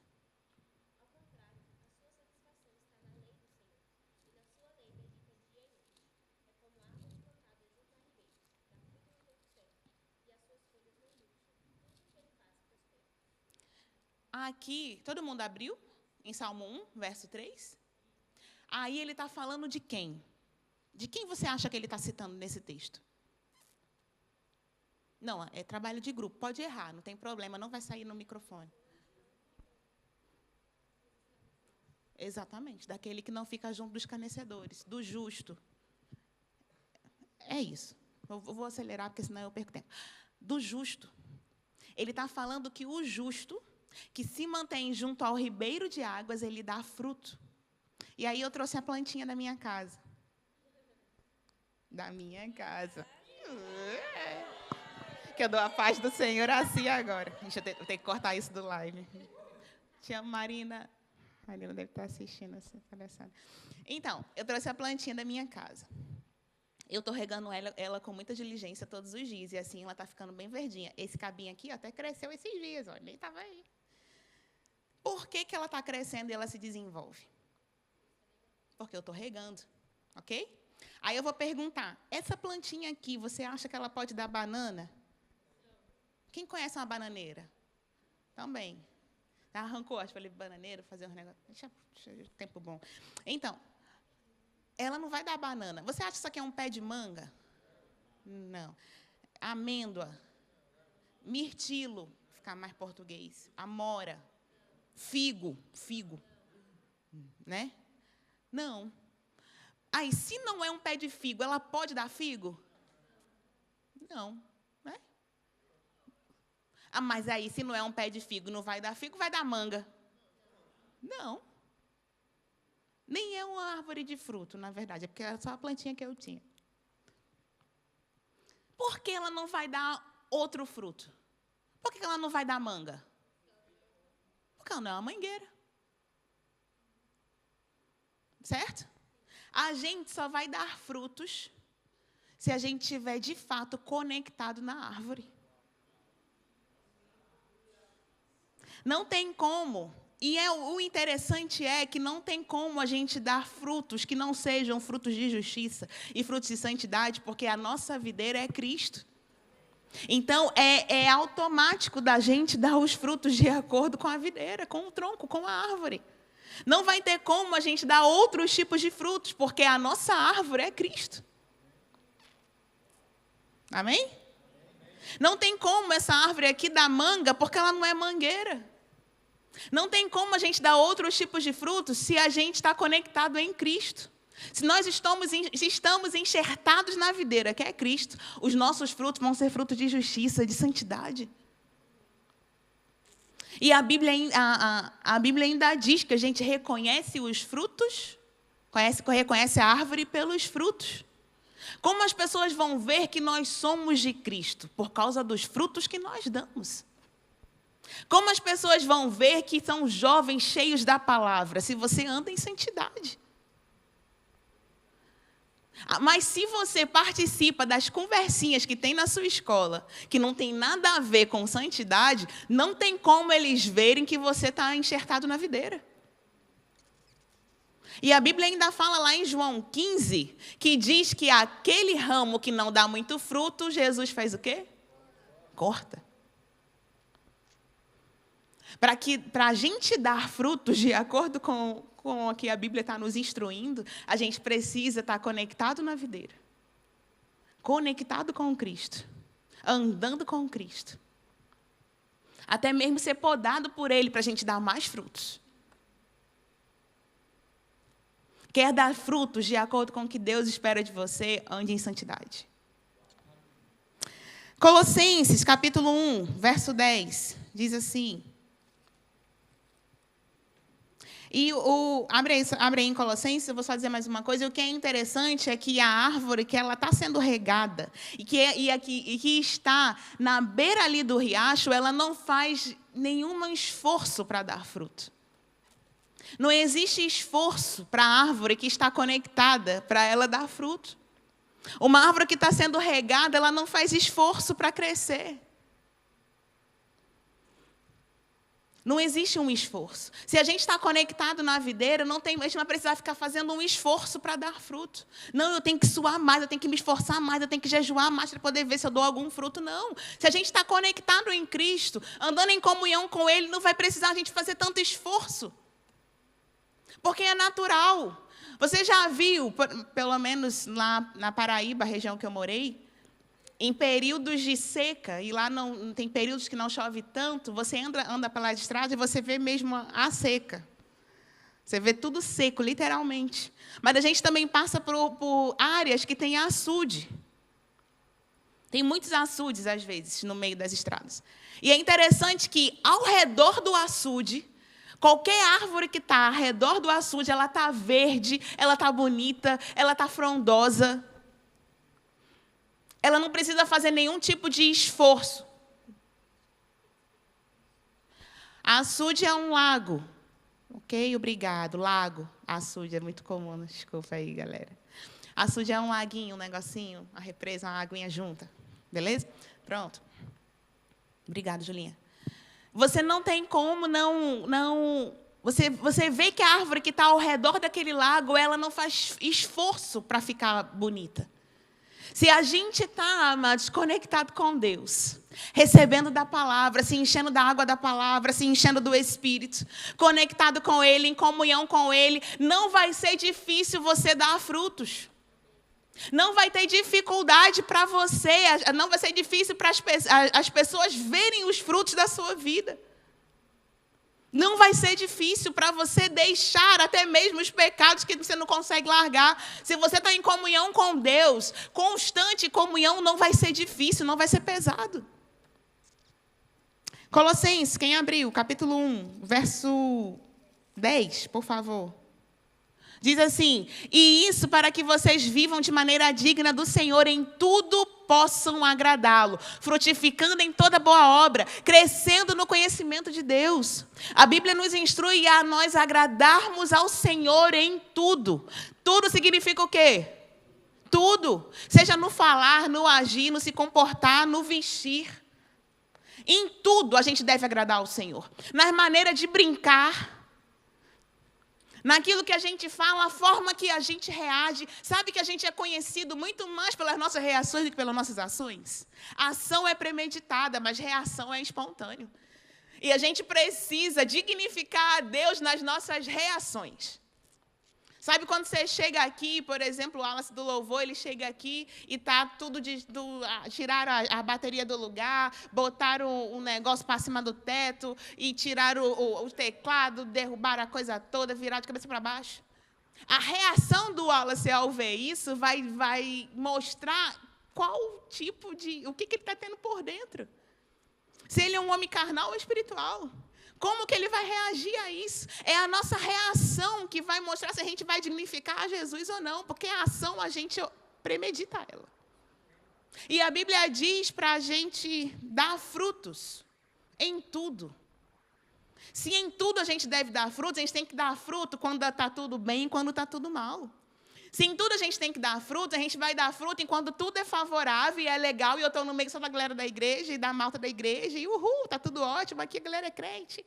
Aqui, todo mundo abriu? Em Salmo 1, verso 3? Aí ele está falando de quem? De quem você acha que ele está citando nesse texto? Não, é trabalho de grupo. Pode errar, não tem problema, não vai sair no microfone. Exatamente, daquele que não fica junto dos escarnecedores, do justo. É isso. Eu vou acelerar, porque senão eu perco tempo. Do justo. Ele está falando que o justo, que se mantém junto ao ribeiro de águas, ele dá fruto. E aí eu trouxe a plantinha da minha casa. Da minha casa. Que eu dou a paz do Senhor assim agora. Deixa eu ter que cortar isso do live. Te amo, Marina. Marina deve estar assistindo essa palhaçada. Então, eu trouxe a plantinha da minha casa. Eu estou regando ela com muita diligência todos os dias. E assim ela está ficando bem verdinha. Esse cabinho aqui até cresceu esses dias. Ó, nem estava aí. Por que ela está crescendo e ela se desenvolve? Porque eu estou regando. Ok? Aí eu vou perguntar. Essa plantinha aqui, você acha que ela pode dar banana? Quem conhece uma bananeira? Também. Arrancou, acho que falei bananeiro, fazer um negócio. Deixa tempo bom. Então, ela não vai dar banana. Você acha que isso aqui é um pé de manga? Não. Amêndoa. Mirtilo, ficar mais português. Amora. Figo. Né? Não. Aí, se não é um pé de figo, ela pode dar figo? Não. Né? Ah, mas aí, se não é um pé de figo, não vai dar figo, vai dar manga? Não. Nem é uma árvore de fruto, na verdade, é porque era só a plantinha que eu tinha. Por que ela não vai dar outro fruto? Por que ela não vai dar manga? Porque ela não é uma mangueira. Certo? A gente só vai dar frutos se a gente estiver, de fato, conectado na árvore. Não tem como. E o interessante é que não tem como a gente dar frutos que não sejam frutos de justiça e frutos de santidade, porque a nossa videira é Cristo. Então, é automático da gente dar os frutos de acordo com a videira, com o tronco, com a árvore. Não vai ter como a gente dar outros tipos de frutos, porque a nossa árvore é Cristo. Amém? Não tem como essa árvore aqui dar manga, porque ela não é mangueira. Não tem como a gente dar outros tipos de frutos se a gente está conectado em Cristo. Se nós estamos enxertados na videira, que é Cristo, os nossos frutos vão ser frutos de justiça, de santidade. E a Bíblia ainda diz que a gente reconhece os frutos, reconhece a árvore pelos frutos. Como as pessoas vão ver que nós somos de Cristo? Por causa dos frutos que nós damos. Como as pessoas vão ver que são jovens cheios da palavra? Se você anda em santidade. Mas se você participa das conversinhas que tem na sua escola, que não tem nada a ver com santidade, não tem como eles verem que você está enxertado na videira. E a Bíblia ainda fala lá em João 15, que diz que aquele ramo que não dá muito fruto, Jesus faz o quê? Corta. Para a gente dar frutos de acordo com o que a Bíblia está nos instruindo, a gente precisa estar conectado na videira. Conectado com Cristo. Andando com Cristo. Até mesmo ser podado por Ele para a gente dar mais frutos. Quer dar frutos de acordo com o que Deus espera de você, ande em santidade. Colossenses, capítulo 1, verso 10, diz assim. E abre aí em Colossenses, eu vou só dizer mais uma coisa. O que é interessante é que a árvore que ela está sendo regada e que está na beira ali do riacho, ela não faz nenhum esforço para dar fruto. Não existe esforço para a árvore que está conectada para ela dar fruto. Uma árvore que está sendo regada, ela não faz esforço para crescer. Não existe um esforço. Se a gente está conectado na videira, a gente não vai precisar ficar fazendo um esforço para dar fruto. Não, eu tenho que suar mais, eu tenho que me esforçar mais, eu tenho que jejuar mais para poder ver se eu dou algum fruto. Não. Se a gente está conectado em Cristo, andando em comunhão com Ele, não vai precisar a gente fazer tanto esforço. Porque é natural. Você já viu, pelo menos lá na Paraíba, a região que eu morei, em períodos de seca, e lá não tem períodos que não chove tanto, você anda pela estrada e você vê mesmo a seca. Você vê tudo seco, literalmente. Mas a gente também passa por áreas que tem açude. Tem muitos açudes, às vezes, no meio das estradas. E é interessante que, ao redor do açude, qualquer árvore que está ao redor do açude, ela está verde, ela está bonita, ela está frondosa. Ela não precisa fazer nenhum tipo de esforço. Açude é um lago. Ok? Obrigado. Lago. Açude é muito comum. Desculpa aí, galera. Açude é um laguinho, um negocinho, uma represa, uma aguinha junta. Beleza? Pronto. Obrigada, Julinha. Você não tem como Você vê que a árvore que está ao redor daquele lago, ela não faz esforço para ficar bonita. Se a gente está, amados, conectado com Deus, recebendo da palavra, se enchendo da água da palavra, se enchendo do Espírito, conectado com Ele, em comunhão com Ele, não vai ser difícil você dar frutos. Não vai ter dificuldade para você, não vai ser difícil para as pessoas verem os frutos da sua vida. Não vai ser difícil para você deixar até mesmo os pecados que você não consegue largar. Se você está em comunhão com Deus, constante comunhão, não vai ser difícil, não vai ser pesado. Colossenses, quem abriu? Capítulo 1, verso 10, por favor. Diz assim: e isso para que vocês vivam de maneira digna do Senhor, em tudo possam agradá-lo, frutificando em toda boa obra, crescendo no conhecimento de Deus. A Bíblia nos instrui a nós agradarmos ao Senhor em tudo. Tudo significa o quê? Tudo. Seja no falar, no agir, no se comportar, no vestir. Em tudo a gente deve agradar ao Senhor. Nas maneiras de brincar, naquilo que a gente fala, a forma que a gente reage. Sabe que a gente é conhecido muito mais pelas nossas reações do que pelas nossas ações? A ação é premeditada, mas reação é espontânea. E a gente precisa dignificar a Deus nas nossas reações. Sabe quando você chega aqui, por exemplo, o Wallace do Louvor, ele chega aqui e está tudo tiraram a bateria do lugar, botaram um negócio para cima do teto e tiraram o teclado, derrubaram a coisa toda, viraram de cabeça para baixo. A reação do Wallace ao ver isso vai mostrar o que ele está tendo por dentro. Se ele é um homem carnal ou espiritual. Como que ele vai reagir a isso? É a nossa reação que vai mostrar se a gente vai dignificar a Jesus ou não, porque a ação a gente premedita ela. E a Bíblia diz para a gente dar frutos em tudo. Se em tudo a gente deve dar frutos, a gente tem que dar fruto quando está tudo bem e quando está tudo mal. Se em tudo a gente tem que dar frutos, a gente vai dar fruto enquanto tudo é favorável e é legal, e eu estou no meio só da galera da igreja e da malta da igreja, e está tudo ótimo, aqui a galera é crente.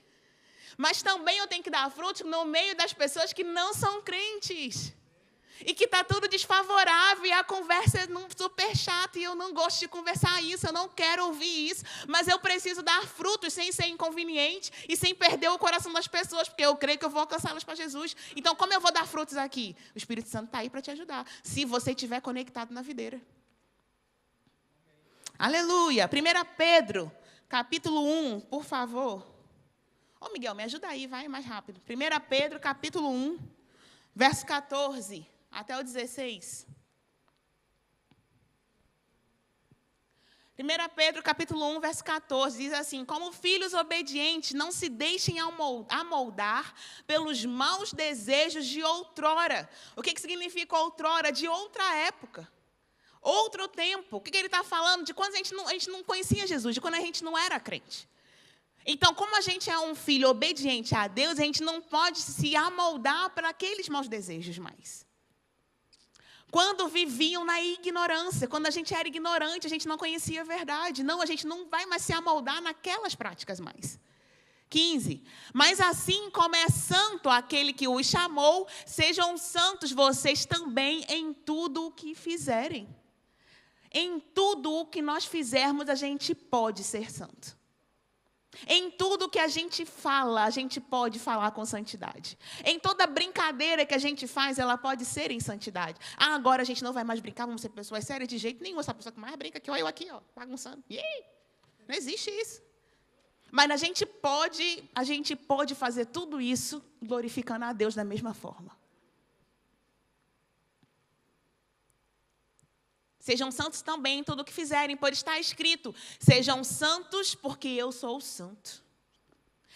Mas também eu tenho que dar frutos no meio das pessoas que não são crentes. E que está tudo desfavorável, e a conversa é super chata, e eu não gosto de conversar isso, eu não quero ouvir isso, mas eu preciso dar frutos sem ser inconveniente e sem perder o coração das pessoas, porque eu creio que eu vou alcançá-las para Jesus. Então, como eu vou dar frutos aqui? O Espírito Santo está aí para te ajudar, se você estiver conectado na videira. Aleluia! 1 Pedro, capítulo 1, por favor. Ô, Miguel, me ajuda aí, vai mais rápido. 1 Pedro, capítulo 1, verso 14. Até o 16. 1 Pedro, capítulo 1, verso 14, diz assim: como filhos obedientes, não se deixem amoldar pelos maus desejos de outrora. O que significa outrora? De outra época. Outro tempo. O que ele está falando? De quando a gente não conhecia Jesus, de quando a gente não era crente. Então, como a gente é um filho obediente a Deus, a gente não pode se amoldar para aqueles maus desejos mais. Quando viviam na ignorância, quando a gente era ignorante, a gente não conhecia a verdade. Não, a gente não vai mais se amoldar naquelas práticas mais. 15. Mas assim como é santo aquele que os chamou, sejam santos vocês também em tudo o que fizerem. Em tudo o que nós fizermos, a gente pode ser santo. Em tudo que a gente fala, a gente pode falar com santidade. Em toda brincadeira que a gente faz, ela pode ser em santidade. Agora a gente não vai mais brincar, vamos ser pessoas sérias de jeito nenhum. Essa pessoa que mais brinca aqui, olha eu aqui, ó, bagunçando. Não existe isso. Mas a gente pode fazer tudo isso glorificando a Deus da mesma forma. Sejam santos também em tudo o que fizerem, pois está escrito: sejam santos, porque eu sou santo.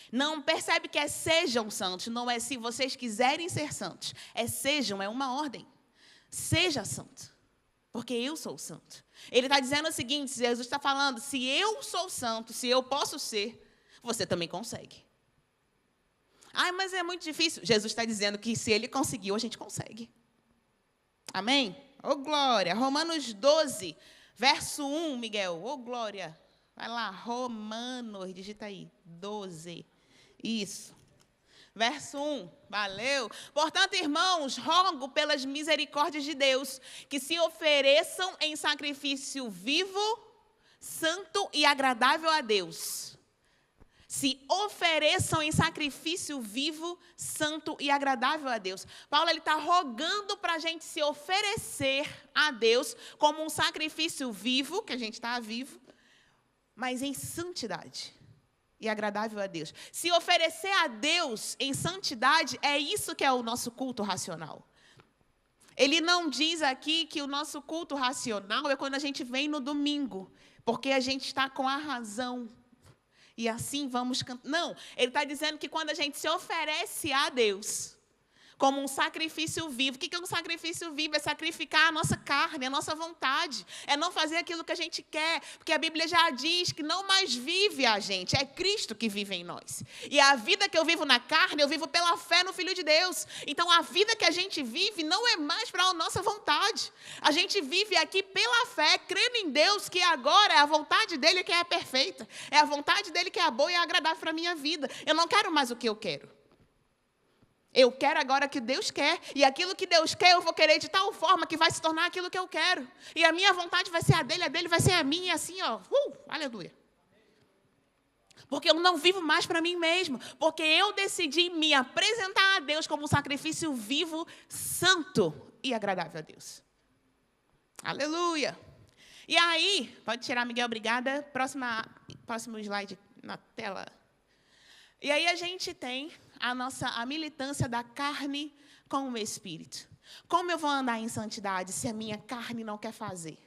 Não percebe que é sejam santos, não é se vocês quiserem ser santos. É sejam, é uma ordem. Seja santo, porque eu sou santo. Ele está dizendo o seguinte, Jesus está falando, se eu sou santo, se eu posso ser, você também consegue. Ai, mas é muito difícil. Jesus está dizendo que se ele conseguiu, a gente consegue. Amém? Ô, glória. Romanos 12, verso 1, Miguel. Ô, glória. Vai lá, Romanos, digita aí, 12. Isso. Verso 1, valeu. Portanto, irmãos, rogo pelas misericórdias de Deus, que se ofereçam em sacrifício vivo, santo e agradável a Deus. Se ofereçam em sacrifício vivo, santo e agradável a Deus. Paulo está rogando para a gente se oferecer a Deus como um sacrifício vivo, que a gente está vivo, mas em santidade e agradável a Deus. Se oferecer a Deus em santidade, é isso que é o nosso culto racional. Ele não diz aqui que o nosso culto racional é quando a gente vem no domingo, porque a gente está com a razão. E assim vamos cantar. Não, ele está dizendo que quando a gente se oferece a Deus como um sacrifício vivo. O que é um sacrifício vivo? É sacrificar a nossa carne, a nossa vontade. É não fazer aquilo que a gente quer. Porque a Bíblia já diz que não mais vive a gente, é Cristo que vive em nós. E a vida que eu vivo na carne, eu vivo pela fé no Filho de Deus. Então, a vida que a gente vive não é mais para a nossa vontade. A gente vive aqui pela fé, crendo em Deus, que agora é a vontade dEle que é perfeita. É a vontade dEle que é a boa e agradável para a minha vida. Eu não quero mais o que eu quero. Eu quero agora o que Deus quer. E aquilo que Deus quer, eu vou querer de tal forma que vai se tornar aquilo que eu quero. E a minha vontade vai ser a dele vai ser a minha. E assim, ó, aleluia. Porque eu não vivo mais para mim mesmo. Porque eu decidi me apresentar a Deus como um sacrifício vivo, santo e agradável a Deus. Aleluia. E aí, pode tirar, Miguel, obrigada. Próximo slide na tela. E aí a gente tem a militância da carne com o Espírito. Como eu vou andar em santidade se a minha carne não quer fazer?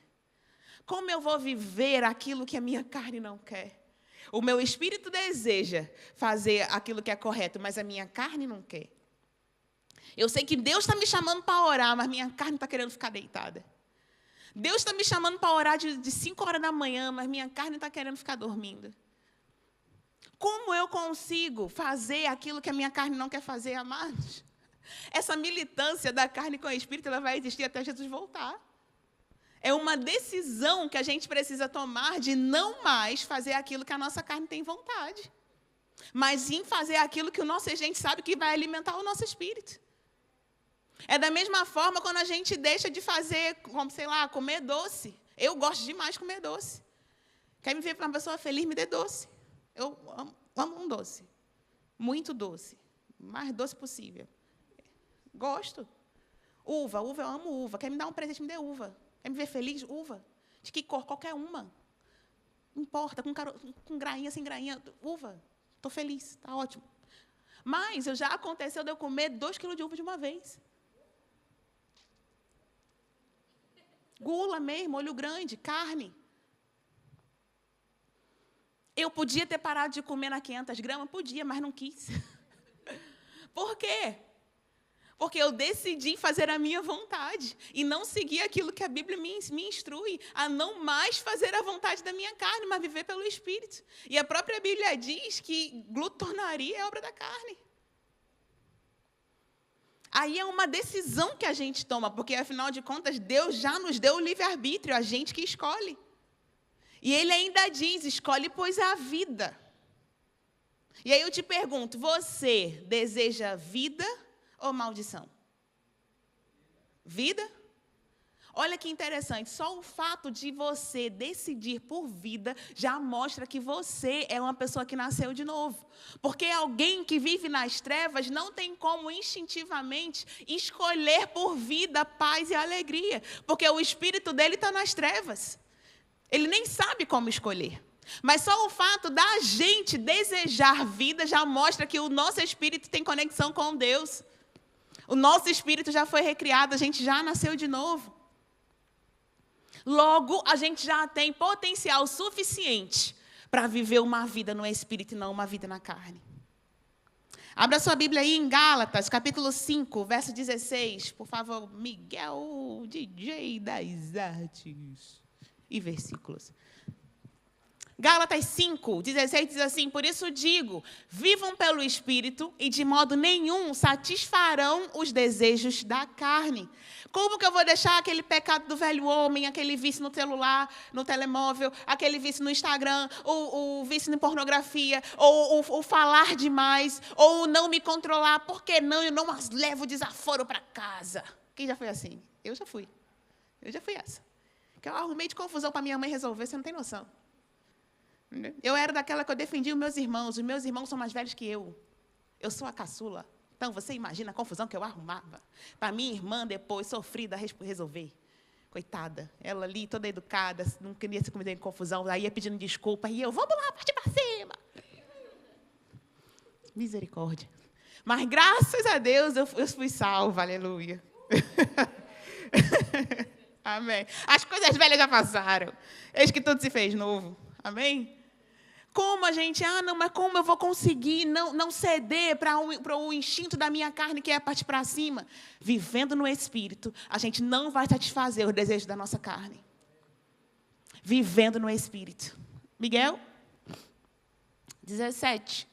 Como eu vou viver aquilo que a minha carne não quer? O meu Espírito deseja fazer aquilo que é correto, mas a minha carne não quer. Eu sei que Deus está me chamando para orar, mas minha carne está querendo ficar deitada. Deus está me chamando para orar de 5 horas da manhã, mas minha carne está querendo ficar dormindo. Como eu consigo fazer aquilo que a minha carne não quer fazer, amados? Essa militância da carne com o Espírito, ela vai existir até Jesus voltar. É uma decisão que a gente precisa tomar de não mais fazer aquilo que a nossa carne tem vontade, mas sim fazer aquilo que o nosso agente sabe que vai alimentar o nosso espírito. É da mesma forma quando a gente deixa de fazer, como, sei lá, comer doce. Eu gosto demais de comer doce. Quer me ver para uma pessoa feliz, me dê doce. Eu amo um doce. Muito doce. O mais doce possível. Gosto. Uva, eu amo uva. Quer me dar um presente, me dê uva. Quer me ver feliz? Uva. De que cor? Qualquer uma. Não importa, com grainha, sem grainha. Uva. Estou feliz, está ótimo. Mas já aconteceu de eu comer 2 quilos de uva de uma vez. Gula mesmo, olho grande, carne. Eu podia ter parado de comer na 500 gramas? Podia, mas não quis. Por quê? Porque eu decidi fazer a minha vontade e não seguir aquilo que a Bíblia me instrui, a não mais fazer a vontade da minha carne, mas viver pelo Espírito. E a própria Bíblia diz que glutonaria é obra da carne. Aí é uma decisão que a gente toma, porque, afinal de contas, Deus já nos deu o livre-arbítrio, a gente que escolhe. E Ele ainda diz, escolhe, pois, a vida. E aí eu te pergunto, você deseja vida ou maldição? Vida? Olha que interessante, só o fato de você decidir por vida já mostra que você é uma pessoa que nasceu de novo. Porque alguém que vive nas trevas não tem como instintivamente escolher por vida, paz e alegria. Porque o espírito dele está nas trevas. Ele nem sabe como escolher. Mas só o fato da gente desejar vida já mostra que o nosso espírito tem conexão com Deus. O nosso espírito já foi recriado, a gente já nasceu de novo. Logo, a gente já tem potencial suficiente para viver uma vida no Espírito e não uma vida na carne. Abra sua Bíblia aí em Gálatas, capítulo 5, verso 16. Por favor, Miguel, DJ das artes. E versículos. Gálatas 5, 16 diz assim: por isso digo, vivam pelo Espírito e de modo nenhum satisfarão os desejos da carne. Como que eu vou deixar aquele pecado do velho homem, aquele vício no celular, no telemóvel, aquele vício no Instagram, o vício em pornografia, ou o falar demais, ou não me controlar? Por que não? Eu não as levo desaforo para casa. Quem já foi assim? Eu já fui. Eu já fui essa. Que eu arrumei de confusão para minha mãe resolver, você não tem noção. Eu era daquela que eu defendia os meus irmãos são mais velhos que eu. Eu sou a caçula. Então, você imagina a confusão que eu arrumava. Para minha irmã, depois, sofrida, resolver. Coitada. Ela ali, toda educada, não queria se cometer em confusão, aí ia pedindo desculpa, e eu, vamos lá, partir para cima. Misericórdia. Mas, graças a Deus, eu fui salva, aleluia. Amém. As coisas velhas já passaram. Eis que tudo se fez novo. Amém? Como a gente, não, mas como eu vou conseguir não ceder para o instinto da minha carne, que é partir para cima? Vivendo no Espírito, a gente não vai satisfazer os desejos da nossa carne. Vivendo no Espírito. Miguel? 17.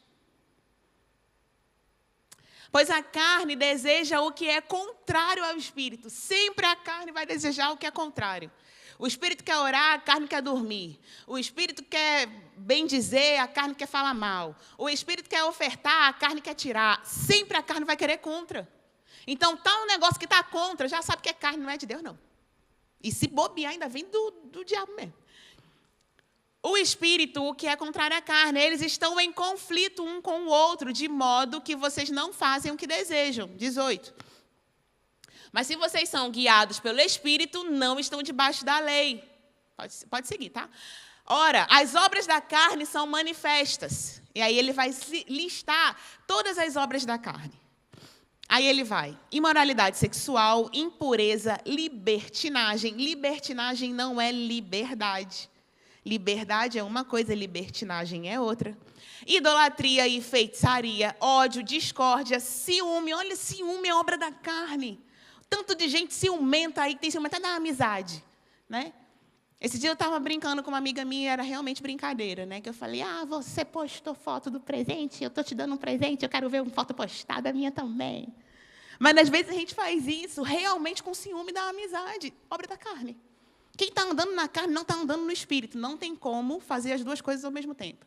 Pois a carne deseja o que é contrário ao Espírito. Sempre a carne vai desejar o que é contrário. O Espírito quer orar, a carne quer dormir. O Espírito quer bem dizer, a carne quer falar mal. O Espírito quer ofertar, a carne quer tirar. Sempre a carne vai querer contra. Então, tá um negócio que está contra, já sabe que é carne, não é de Deus, não. E se bobear, ainda vem do diabo mesmo. O Espírito, o que é contrário à carne, eles estão em conflito um com o outro, de modo que vocês não fazem o que desejam. 18. Mas se vocês são guiados pelo Espírito, não estão debaixo da lei. Pode seguir, tá? Ora, as obras da carne são manifestas. E aí ele vai listar todas as obras da carne. Aí ele vai: imoralidade sexual, impureza, libertinagem. Libertinagem não é liberdade. Liberdade é uma coisa, libertinagem é outra. Idolatria e feitiçaria, ódio, discórdia, ciúme. Olha, ciúme é obra da carne. Tanto de gente ciumenta aí, que tem ciumenta da amizade, né? Esse dia eu estava brincando com uma amiga minha, era realmente brincadeira, né? Que eu falei, você postou foto do presente, eu estou te dando um presente, eu quero ver uma foto postada minha também. Mas, às vezes, a gente faz isso realmente com ciúme da amizade, obra da carne. Quem está andando na carne não está andando no Espírito, não tem como fazer as duas coisas ao mesmo tempo.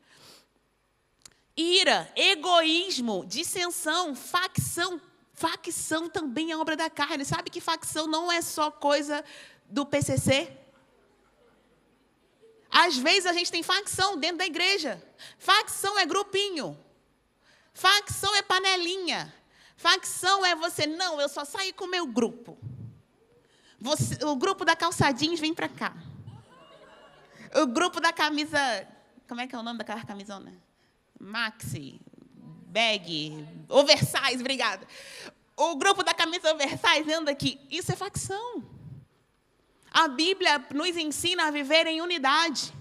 Ira, egoísmo, dissensão, facção. Facção também é obra da carne. Sabe que facção não é só coisa do PCC? Às vezes a gente tem facção dentro da igreja. Facção é grupinho. Facção é panelinha. Facção é você, não, eu só saio com o meu grupo. O grupo da calça jeans vem para cá. O grupo da camisa, como é que é o nome daquela camisona? Maxi. Bag, oversize, obrigada. O grupo da camisa oversize anda aqui. Isso é facção. A Bíblia nos ensina a viver em unidade.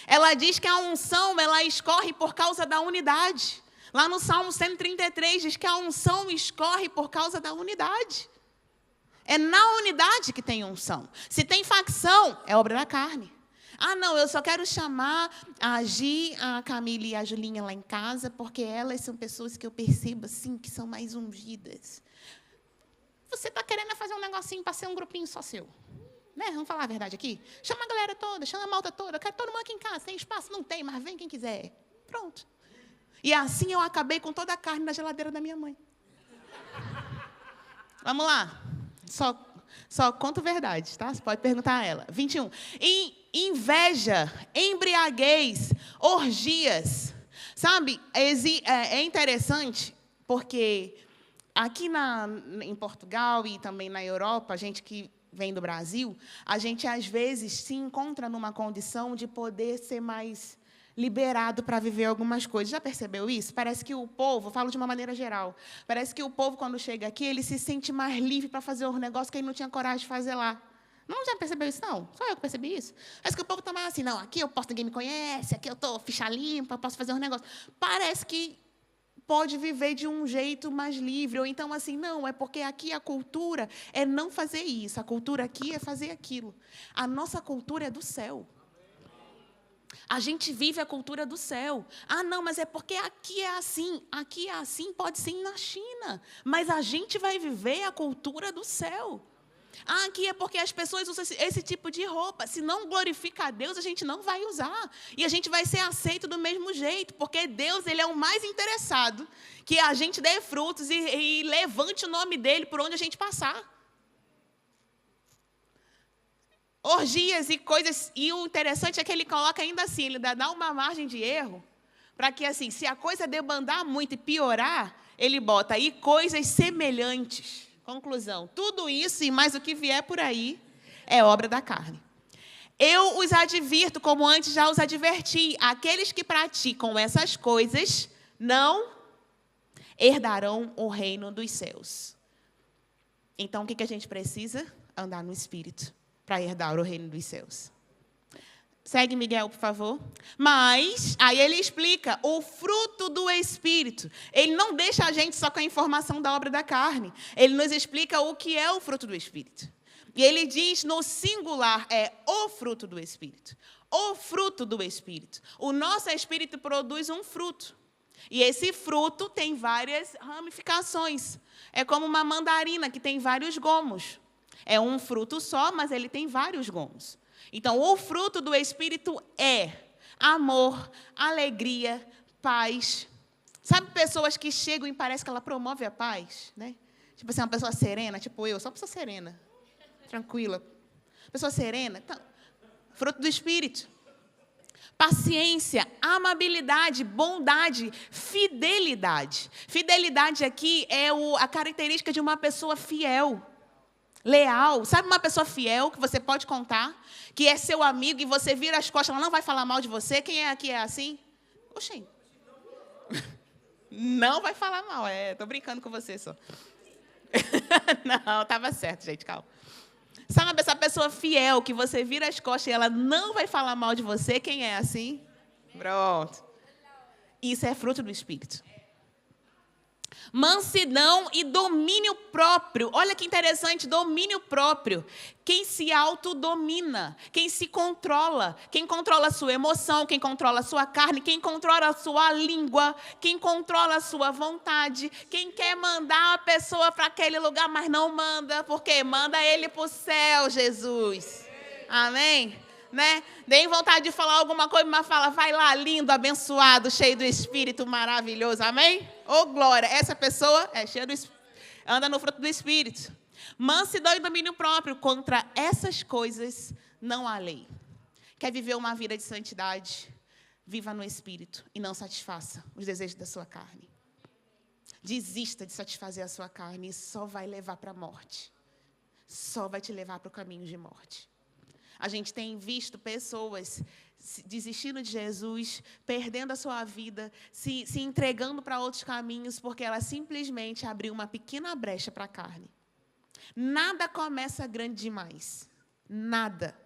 Ela diz que a unção, ela escorre por causa da unidade. Lá no Salmo 133 diz que a unção escorre por causa da unidade. É na unidade que tem unção. Se tem facção, é obra da carne. Não, eu só quero chamar a Gi, a Camila e a Julinha lá em casa, porque elas são pessoas que eu percebo, assim, que são mais ungidas. Você está querendo fazer um negocinho para ser um grupinho só seu. Né? Vamos falar a verdade aqui? Chama a galera toda, chama a malta toda, eu quero todo mundo aqui em casa, tem espaço? Não tem, mas vem quem quiser. Pronto. E assim eu acabei com toda a carne na geladeira da minha mãe. Vamos lá. Só conto verdade, tá? Você pode perguntar a ela. 21. Inveja, embriaguez, orgias. Sabe, é interessante, porque aqui em Portugal e também na Europa, a gente que vem do Brasil, a gente, às vezes, se encontra numa condição de poder ser mais liberado para viver algumas coisas. Já percebeu isso? Parece que o povo, falo de uma maneira geral, parece que o povo, quando chega aqui, ele se sente mais livre para fazer um negócio que ele não tinha coragem de fazer lá. Não já percebeu isso, não? Só eu que percebi isso. Parece que o povo está mais assim, não, aqui eu posso, ninguém me conhece, aqui eu estou ficha limpa, eu posso fazer um negócio. Parece que pode viver de um jeito mais livre, ou então assim, não, é porque aqui a cultura é não fazer isso, a cultura aqui é fazer aquilo. A nossa cultura é do céu. A gente vive a cultura do céu. Ah, não, mas é porque aqui é assim, pode ser na China, mas a gente vai viver a cultura do céu. Ah, aqui é porque as pessoas usam esse tipo de roupa. Se não glorifica a Deus, a gente não vai usar. E a gente vai ser aceito do mesmo jeito, porque Deus, Ele é o mais interessado que a gente dê frutos e levante o nome dEle por onde a gente passar. Orgias e coisas, e o interessante é que Ele coloca ainda assim, Ele dá uma margem de erro, para que assim, se a coisa debandar muito e piorar, Ele bota aí coisas semelhantes. Conclusão, tudo isso e mais o que vier por aí é obra da carne. Eu os advirto, como antes já os adverti, aqueles que praticam essas coisas não herdarão o reino dos céus. Então, o que a gente precisa? Andar no Espírito para herdar o reino dos céus. Segue, Miguel, por favor. Mas, aí ele explica o fruto do Espírito. Ele não deixa a gente só com a informação da obra da carne. Ele nos explica o que é o fruto do Espírito. E ele diz no singular, é o fruto do Espírito. O fruto do Espírito. O nosso Espírito produz um fruto. E esse fruto tem várias ramificações. É como uma mandarina que tem vários gomos. É um fruto só, mas ele tem vários gomos. Então, o fruto do Espírito é amor, alegria, paz. Sabe pessoas que chegam e parece que ela promove a paz, né? Tipo assim, uma pessoa serena, tipo eu, sou uma pessoa serena, tranquila. Pessoa serena, então, fruto do Espírito. Paciência, amabilidade, bondade, fidelidade. Fidelidade aqui é a característica de uma pessoa fiel. Leal, sabe uma pessoa fiel que você pode contar, que é seu amigo e você vira as costas, ela não vai falar mal de você? Quem é aqui é assim? Oxê. Não vai falar mal, tô brincando com você só. Não, estava certo, gente, calma. Sabe essa pessoa fiel que você vira as costas e ela não vai falar mal de você? Quem é assim? Pronto. Isso é fruto do Espírito. Mansidão e domínio próprio. Olha que interessante, domínio próprio. Quem se autodomina, quem se controla, quem controla a sua emoção, quem controla a sua carne, quem controla a sua língua, quem controla a sua vontade, quem quer mandar a pessoa para aquele lugar, mas não manda, porque manda ele para o céu, Jesus. Amém? Né? Tem vontade de falar alguma coisa, mas fala, vai lá, lindo, abençoado, cheio do Espírito maravilhoso, amém? Ô, glória, essa pessoa é cheia do Espírito, anda no fruto do Espírito. Mansidão e domínio próprio, contra essas coisas não há lei. Quer viver uma vida de santidade? Viva no Espírito e não satisfaça os desejos da sua carne. Desista de satisfazer a sua carne, isso só vai levar para a morte. Só vai te levar para o caminho de morte. A gente tem visto pessoas desistindo de Jesus, perdendo a sua vida, se entregando para outros caminhos, porque ela simplesmente abriu uma pequena brecha para a carne. Nada começa grande demais. Nada.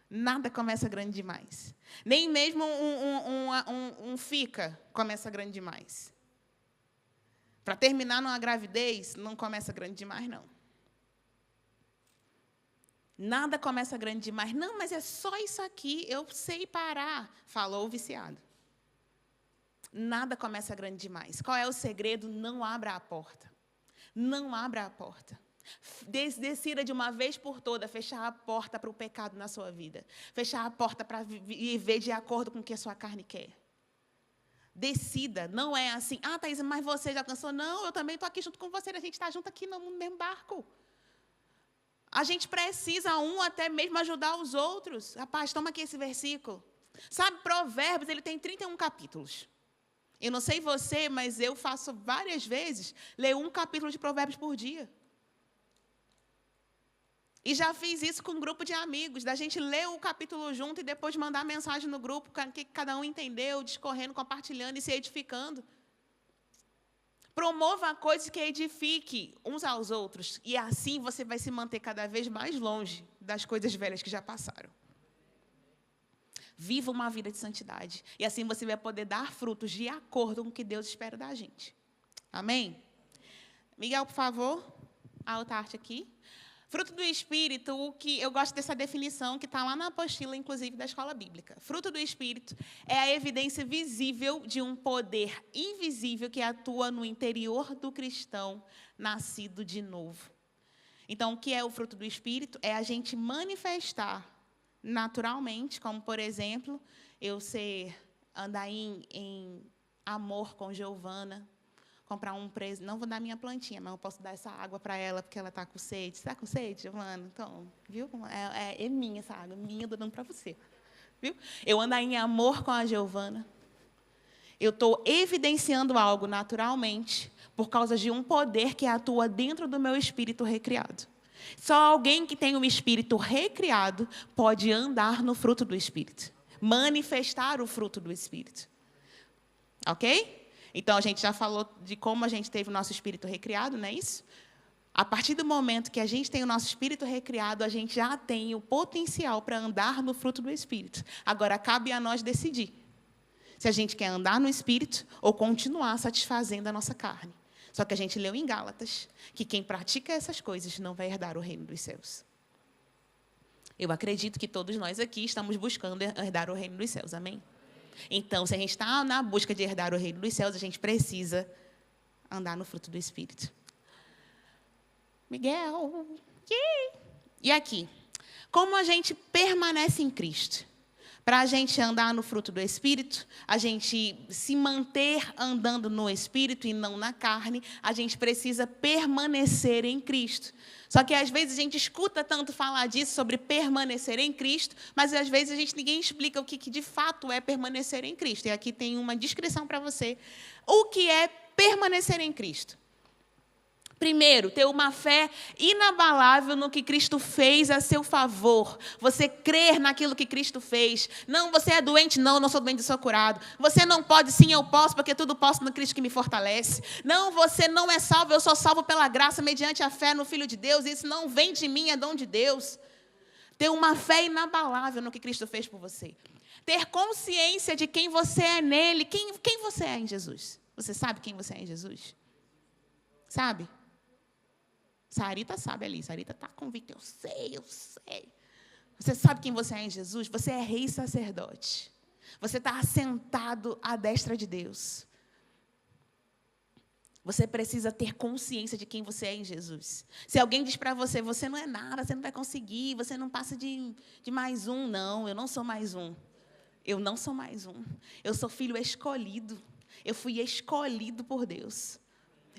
Nada começa grande demais. Nem mesmo um fica começa grande demais. Para terminar numa gravidez, não começa grande demais, não. Nada começa grande demais. Não, mas é só isso aqui, eu sei parar. Falou o viciado. Nada começa grande demais. Qual é o segredo? Não abra a porta. Não abra a porta. Decida de uma vez por toda fechar a porta para o pecado na sua vida. Fechar a porta para viver de acordo com o que a sua carne quer. Decida, não é assim, Thaís, mas você já cansou? Não, eu também estou aqui junto com você, a gente está junto aqui no mesmo barco. A gente precisa até mesmo ajudar os outros. Rapaz, toma aqui esse versículo. Sabe, Provérbios, ele tem 31 capítulos. Eu não sei você, mas eu faço várias vezes, leio um capítulo de Provérbios por dia. E já fiz isso com um grupo de amigos, da gente ler o capítulo junto e depois mandar mensagem no grupo, que cada um entendeu, discorrendo, compartilhando e se edificando. Promova coisas que edifique uns aos outros. E assim você vai se manter cada vez mais longe das coisas velhas que já passaram. Viva uma vida de santidade. E assim você vai poder dar frutos de acordo com o que Deus espera da gente. Amém? Miguel, por favor, a outra arte aqui. Fruto do Espírito, o que eu gosto dessa definição que está lá na apostila, inclusive, da Escola Bíblica. Fruto do Espírito é a evidência visível de um poder invisível que atua no interior do cristão nascido de novo. Então, o que é o fruto do Espírito? É a gente manifestar naturalmente, como, por exemplo, eu andar em amor com Giovana, comprar um presente. Não vou dar minha plantinha, mas eu posso dar essa água para ela, porque ela está com sede. Você está com sede, Giovana? Então, viu? É minha essa água, minha, eu estou dando para você. Viu? Eu andar em amor com a Giovana. Eu estou evidenciando algo naturalmente, por causa de um poder que atua dentro do meu espírito recriado. Só alguém que tem um espírito recriado pode andar no fruto do Espírito, manifestar o fruto do Espírito. Ok? Então, a gente já falou de como a gente teve o nosso espírito recriado, não é isso? A partir do momento que a gente tem o nosso espírito recriado, a gente já tem o potencial para andar no fruto do Espírito. Agora, cabe a nós decidir se a gente quer andar no Espírito ou continuar satisfazendo a nossa carne. Só que a gente leu em Gálatas que quem pratica essas coisas não vai herdar o reino dos céus. Eu acredito que todos nós aqui estamos buscando herdar o reino dos céus, amém? Então, se a gente está na busca de herdar o reino dos céus, a gente precisa andar no fruto do Espírito. Miguel, e aqui? Como a gente permanece em Cristo? Para a gente andar no fruto do Espírito, a gente se manter andando no Espírito e não na carne, a gente precisa permanecer em Cristo. Só que, às vezes, a gente escuta tanto falar disso, sobre permanecer em Cristo, mas, às vezes, ninguém explica o que de fato é permanecer em Cristo. E aqui tem uma descrição para você. O que é permanecer em Cristo? Primeiro, ter uma fé inabalável no que Cristo fez a seu favor. Você crer naquilo que Cristo fez. Não, você é doente? Não, eu não sou doente, eu sou curado. Você não pode? Sim, eu posso, porque tudo posso no Cristo que me fortalece. Não, você não é salvo, eu sou salvo pela graça, mediante a fé no Filho de Deus. Isso não vem de mim, é dom de Deus. Ter uma fé inabalável no que Cristo fez por você. Ter consciência de quem você é nele. Quem você é em Jesus? Você sabe quem você é em Jesus? Sabe? Sarita sabe ali, Sarita está convicta, eu sei. Você sabe quem você é em Jesus? Você é rei e sacerdote. Você está assentado à destra de Deus. Você precisa ter consciência de quem você é em Jesus. Se alguém diz para você, você não é nada, você não vai conseguir, você não passa de mais um. Não, eu não sou mais um. Eu não sou mais um. Eu sou filho escolhido. Eu fui escolhido por Deus.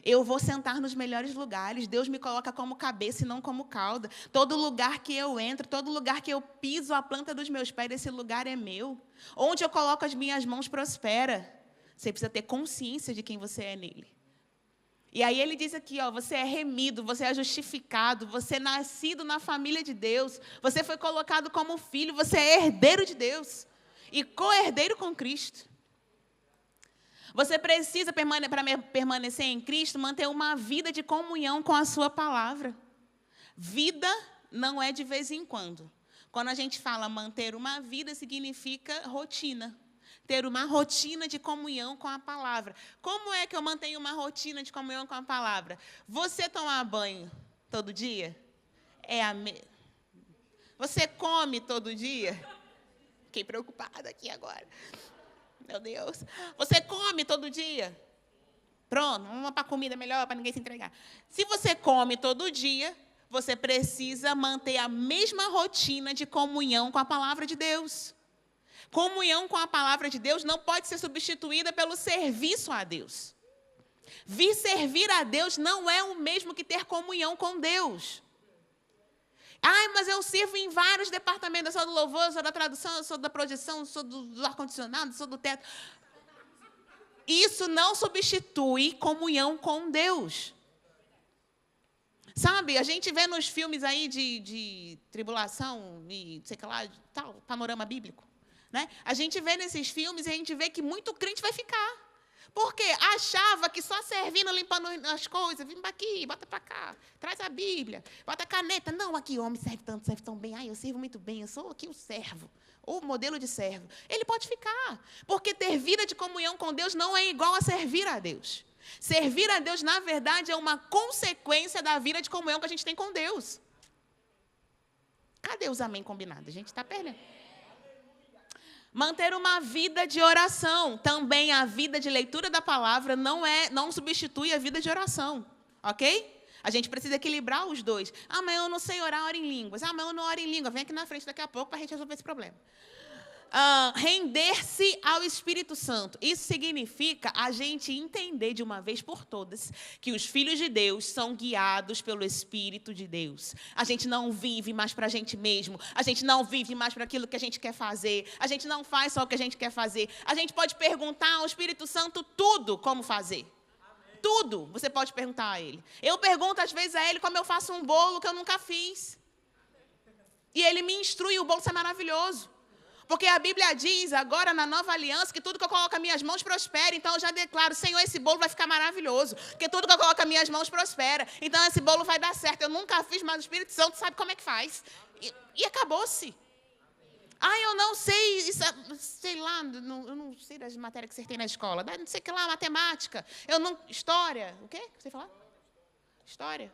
Eu vou sentar nos melhores lugares. Deus me coloca como cabeça e não como cauda. Todo lugar que eu entro, todo lugar que eu piso a planta dos meus pés, esse lugar é meu. Onde eu coloco as minhas mãos, prospera. Você precisa ter consciência de quem você é nele. E aí ele diz aqui, você é remido, você é justificado, você é nascido na família de Deus, você foi colocado como filho, você é herdeiro de Deus e co-herdeiro com Cristo. Você precisa, para permanecer em Cristo, manter uma vida de comunhão com a sua palavra. Vida não é de vez em quando. Quando a gente fala manter uma vida, significa rotina. Ter uma rotina de comunhão com a palavra. Como é que eu mantenho uma rotina de comunhão com a palavra? Você tomar banho todo dia? Você come todo dia? Fiquei preocupada aqui agora. Meu Deus. Você come todo dia? Pronto, vamos para a comida melhor, para ninguém se entregar. Se você come todo dia, você precisa manter a mesma rotina de comunhão com a palavra de Deus. Comunhão com a palavra de Deus não pode ser substituída pelo serviço a Deus. Vir servir a Deus não é o mesmo que ter comunhão com Deus. Mas eu sirvo em vários departamentos. Eu sou do louvor, eu sou da tradução, eu sou da projeção, eu sou do ar-condicionado, eu sou do teto. Isso não substitui comunhão com Deus. Sabe, a gente vê nos filmes aí de tribulação e sei lá, tal, panorama bíblico. Né? A gente vê nesses filmes e a gente vê que muito crente vai ficar. Porque achava que só servindo, limpando as coisas, vim para aqui, bota para cá, traz a Bíblia, bota a caneta. Não, aqui, homem, serve tão bem. Ai, eu sirvo muito bem, eu sou aqui o servo, o modelo de servo. Ele pode ficar, porque ter vida de comunhão com Deus não é igual a servir a Deus. Servir a Deus, na verdade, é uma consequência da vida de comunhão que a gente tem com Deus. Cadê os amém combinados? A gente está perdendo. Manter uma vida de oração. Também a vida de leitura da palavra não substitui a vida de oração. Ok? A gente precisa equilibrar os dois. Ah, mas eu não sei orar, oro em línguas. Ah, mas eu não oro em língua. Vem aqui na frente daqui a pouco para a gente resolver esse problema. Render-se ao Espírito Santo. Isso significa a gente entender de uma vez por todas que os filhos de Deus são guiados pelo Espírito de Deus. A gente não vive mais para a gente mesmo. A gente não vive mais para aquilo que a gente quer fazer. A gente não faz só o que a gente quer fazer. A gente pode perguntar ao Espírito Santo tudo como fazer. Tudo você pode perguntar a Ele. Eu pergunto às vezes a Ele como eu faço um bolo que eu nunca fiz. E Ele me instrui, o bolo sai maravilhoso. Porque a Bíblia diz, agora na nova aliança, que tudo que eu coloco as minhas mãos prospera. Então eu já declaro, Senhor, esse bolo vai ficar maravilhoso. Porque tudo que eu coloco as minhas mãos prospera. Então esse bolo vai dar certo. Eu nunca fiz, mas o Espírito Santo sabe como é que faz. E acabou-se. Ah, eu não sei, sei lá, eu não sei das matérias que você tem na escola. Não sei o que lá, matemática. História. O quê? Você falar? História?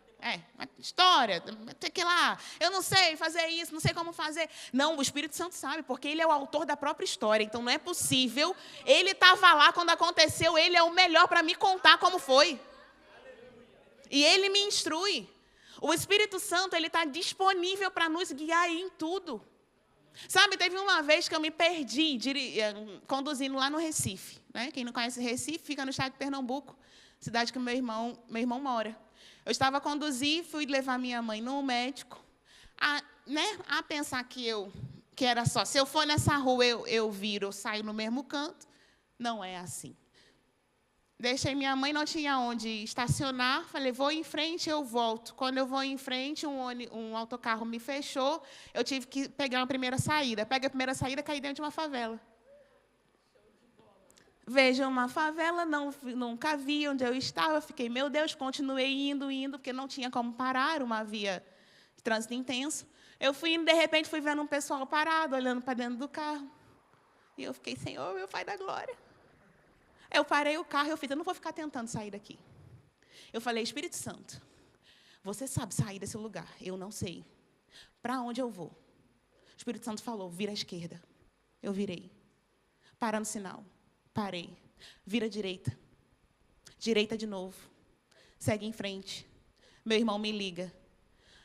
História, sei que lá, eu não sei fazer isso, não sei como fazer. Não, o Espírito Santo sabe, porque Ele é o autor da própria história, então não é possível. Ele estava lá quando aconteceu, Ele é o melhor para me contar como foi. E Ele me instrui. O Espírito Santo, Ele está disponível para nos guiar em tudo. Sabe, teve uma vez que eu me perdi conduzindo lá no Recife. Né? Quem não conhece Recife, fica no estado de Pernambuco, cidade que meu irmão mora. Eu estava a conduzir, fui levar minha mãe no médico, a pensar que era só, se eu for nessa rua, eu viro, eu saio no mesmo canto. Não é assim. Deixei minha mãe, não tinha onde estacionar, falei, vou em frente, eu volto. Quando eu vou em frente, um autocarro me fechou, eu tive que pegar uma primeira saída. Peguei a primeira saída, caí dentro de uma favela. Vejo uma favela, nunca vi onde eu estava, fiquei, meu Deus, continuei indo, porque não tinha como parar, uma via de trânsito intenso. Eu fui indo, de repente, fui vendo um pessoal parado, olhando para dentro do carro. E eu fiquei, Senhor, meu Pai da glória. Eu parei o carro, eu não vou ficar tentando sair daqui. Eu falei, Espírito Santo, você sabe sair desse lugar, eu não sei. Para onde eu vou? O Espírito Santo falou, vira à esquerda. Eu virei. Para no sinal. Parei. Vira à direita. Direita de novo. Segue em frente. Meu irmão me liga.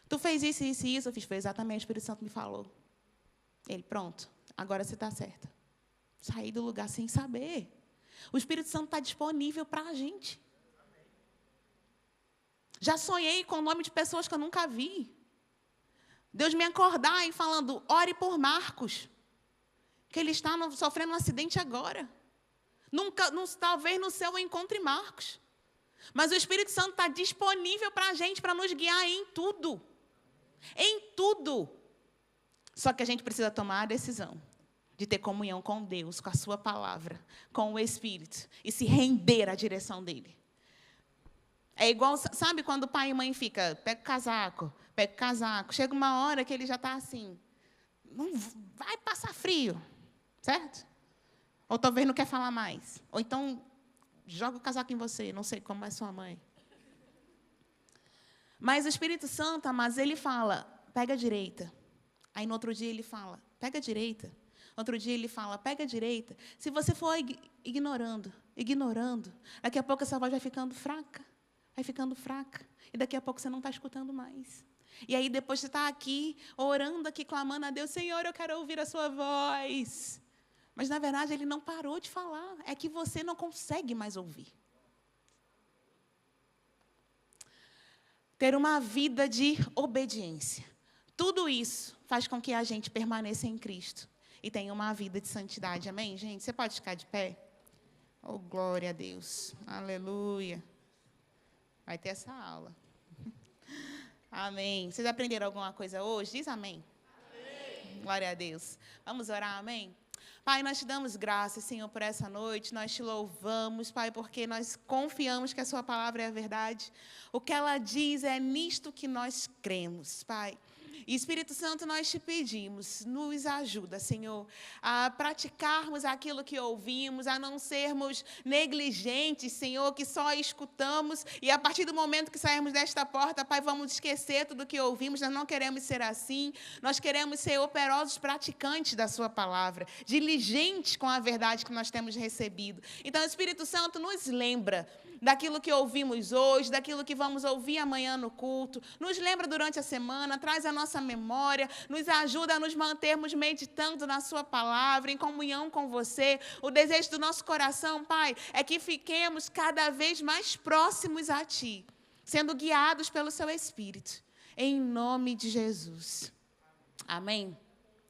Tu fez isso, isso e isso? Eu fiz, foi exatamente, o Espírito Santo me falou. Ele, pronto, agora você está certa. Saí do lugar sem saber. O Espírito Santo está disponível para a gente. Já sonhei com o nome de pessoas que eu nunca vi. Deus me acordar e falando, ore por Marcos, que ele está sofrendo um acidente agora. Talvez no céu eu encontre Marcos. Mas o Espírito Santo está disponível para a gente, para nos guiar em tudo. Em tudo. Só que a gente precisa tomar a decisão de ter comunhão com Deus, com a sua palavra, com o Espírito, e se render à direção dele. É igual, sabe quando o pai e mãe ficam, pega o casaco. Chega uma hora que ele já está assim, não vai passar frio, certo? Ou talvez não quer falar mais. Ou então, joga o casaco em você, não sei como é sua mãe. Mas o Espírito Santo, mas ele fala, pega a direita. Aí no outro dia ele fala, pega a direita. Outro dia ele fala, pega a direita. Se você for ignorando, daqui a pouco essa voz vai ficando fraca. E daqui a pouco você não está escutando mais. E aí depois você está aqui, orando aqui, clamando a Deus, Senhor, eu quero ouvir a sua voz. Mas, na verdade, ele não parou de falar. É que você não consegue mais ouvir. Ter uma vida de obediência. Tudo isso faz com que a gente permaneça em Cristo. E tenha uma vida de santidade. Amém, gente? Você pode ficar de pé? Oh, glória a Deus. Aleluia. Vai ter essa aula. Amém. Vocês aprenderam alguma coisa hoje? Diz amém. Amém. Glória a Deus. Vamos orar, amém? Pai, nós te damos graças, Senhor, por essa noite. Nós te louvamos, Pai, porque nós confiamos que a sua palavra é a verdade. O que ela diz é nisto que nós cremos, Pai. E, Espírito Santo, nós te pedimos, nos ajuda, Senhor, a praticarmos aquilo que ouvimos, a não sermos negligentes, Senhor, que só escutamos e a partir do momento que sairmos desta porta, Pai, vamos esquecer tudo que ouvimos. Nós não queremos ser assim, nós queremos ser operosos praticantes da sua palavra, diligentes com a verdade que nós temos recebido. Então, Espírito Santo, nos lembra daquilo que ouvimos hoje, daquilo que vamos ouvir amanhã no culto, nos lembra durante a semana, traz a nossa memória, nos ajuda a nos mantermos meditando na sua palavra, em comunhão com você. O desejo do nosso coração, Pai, é que fiquemos cada vez mais próximos a Ti, sendo guiados pelo Seu Espírito, em nome de Jesus. Amém?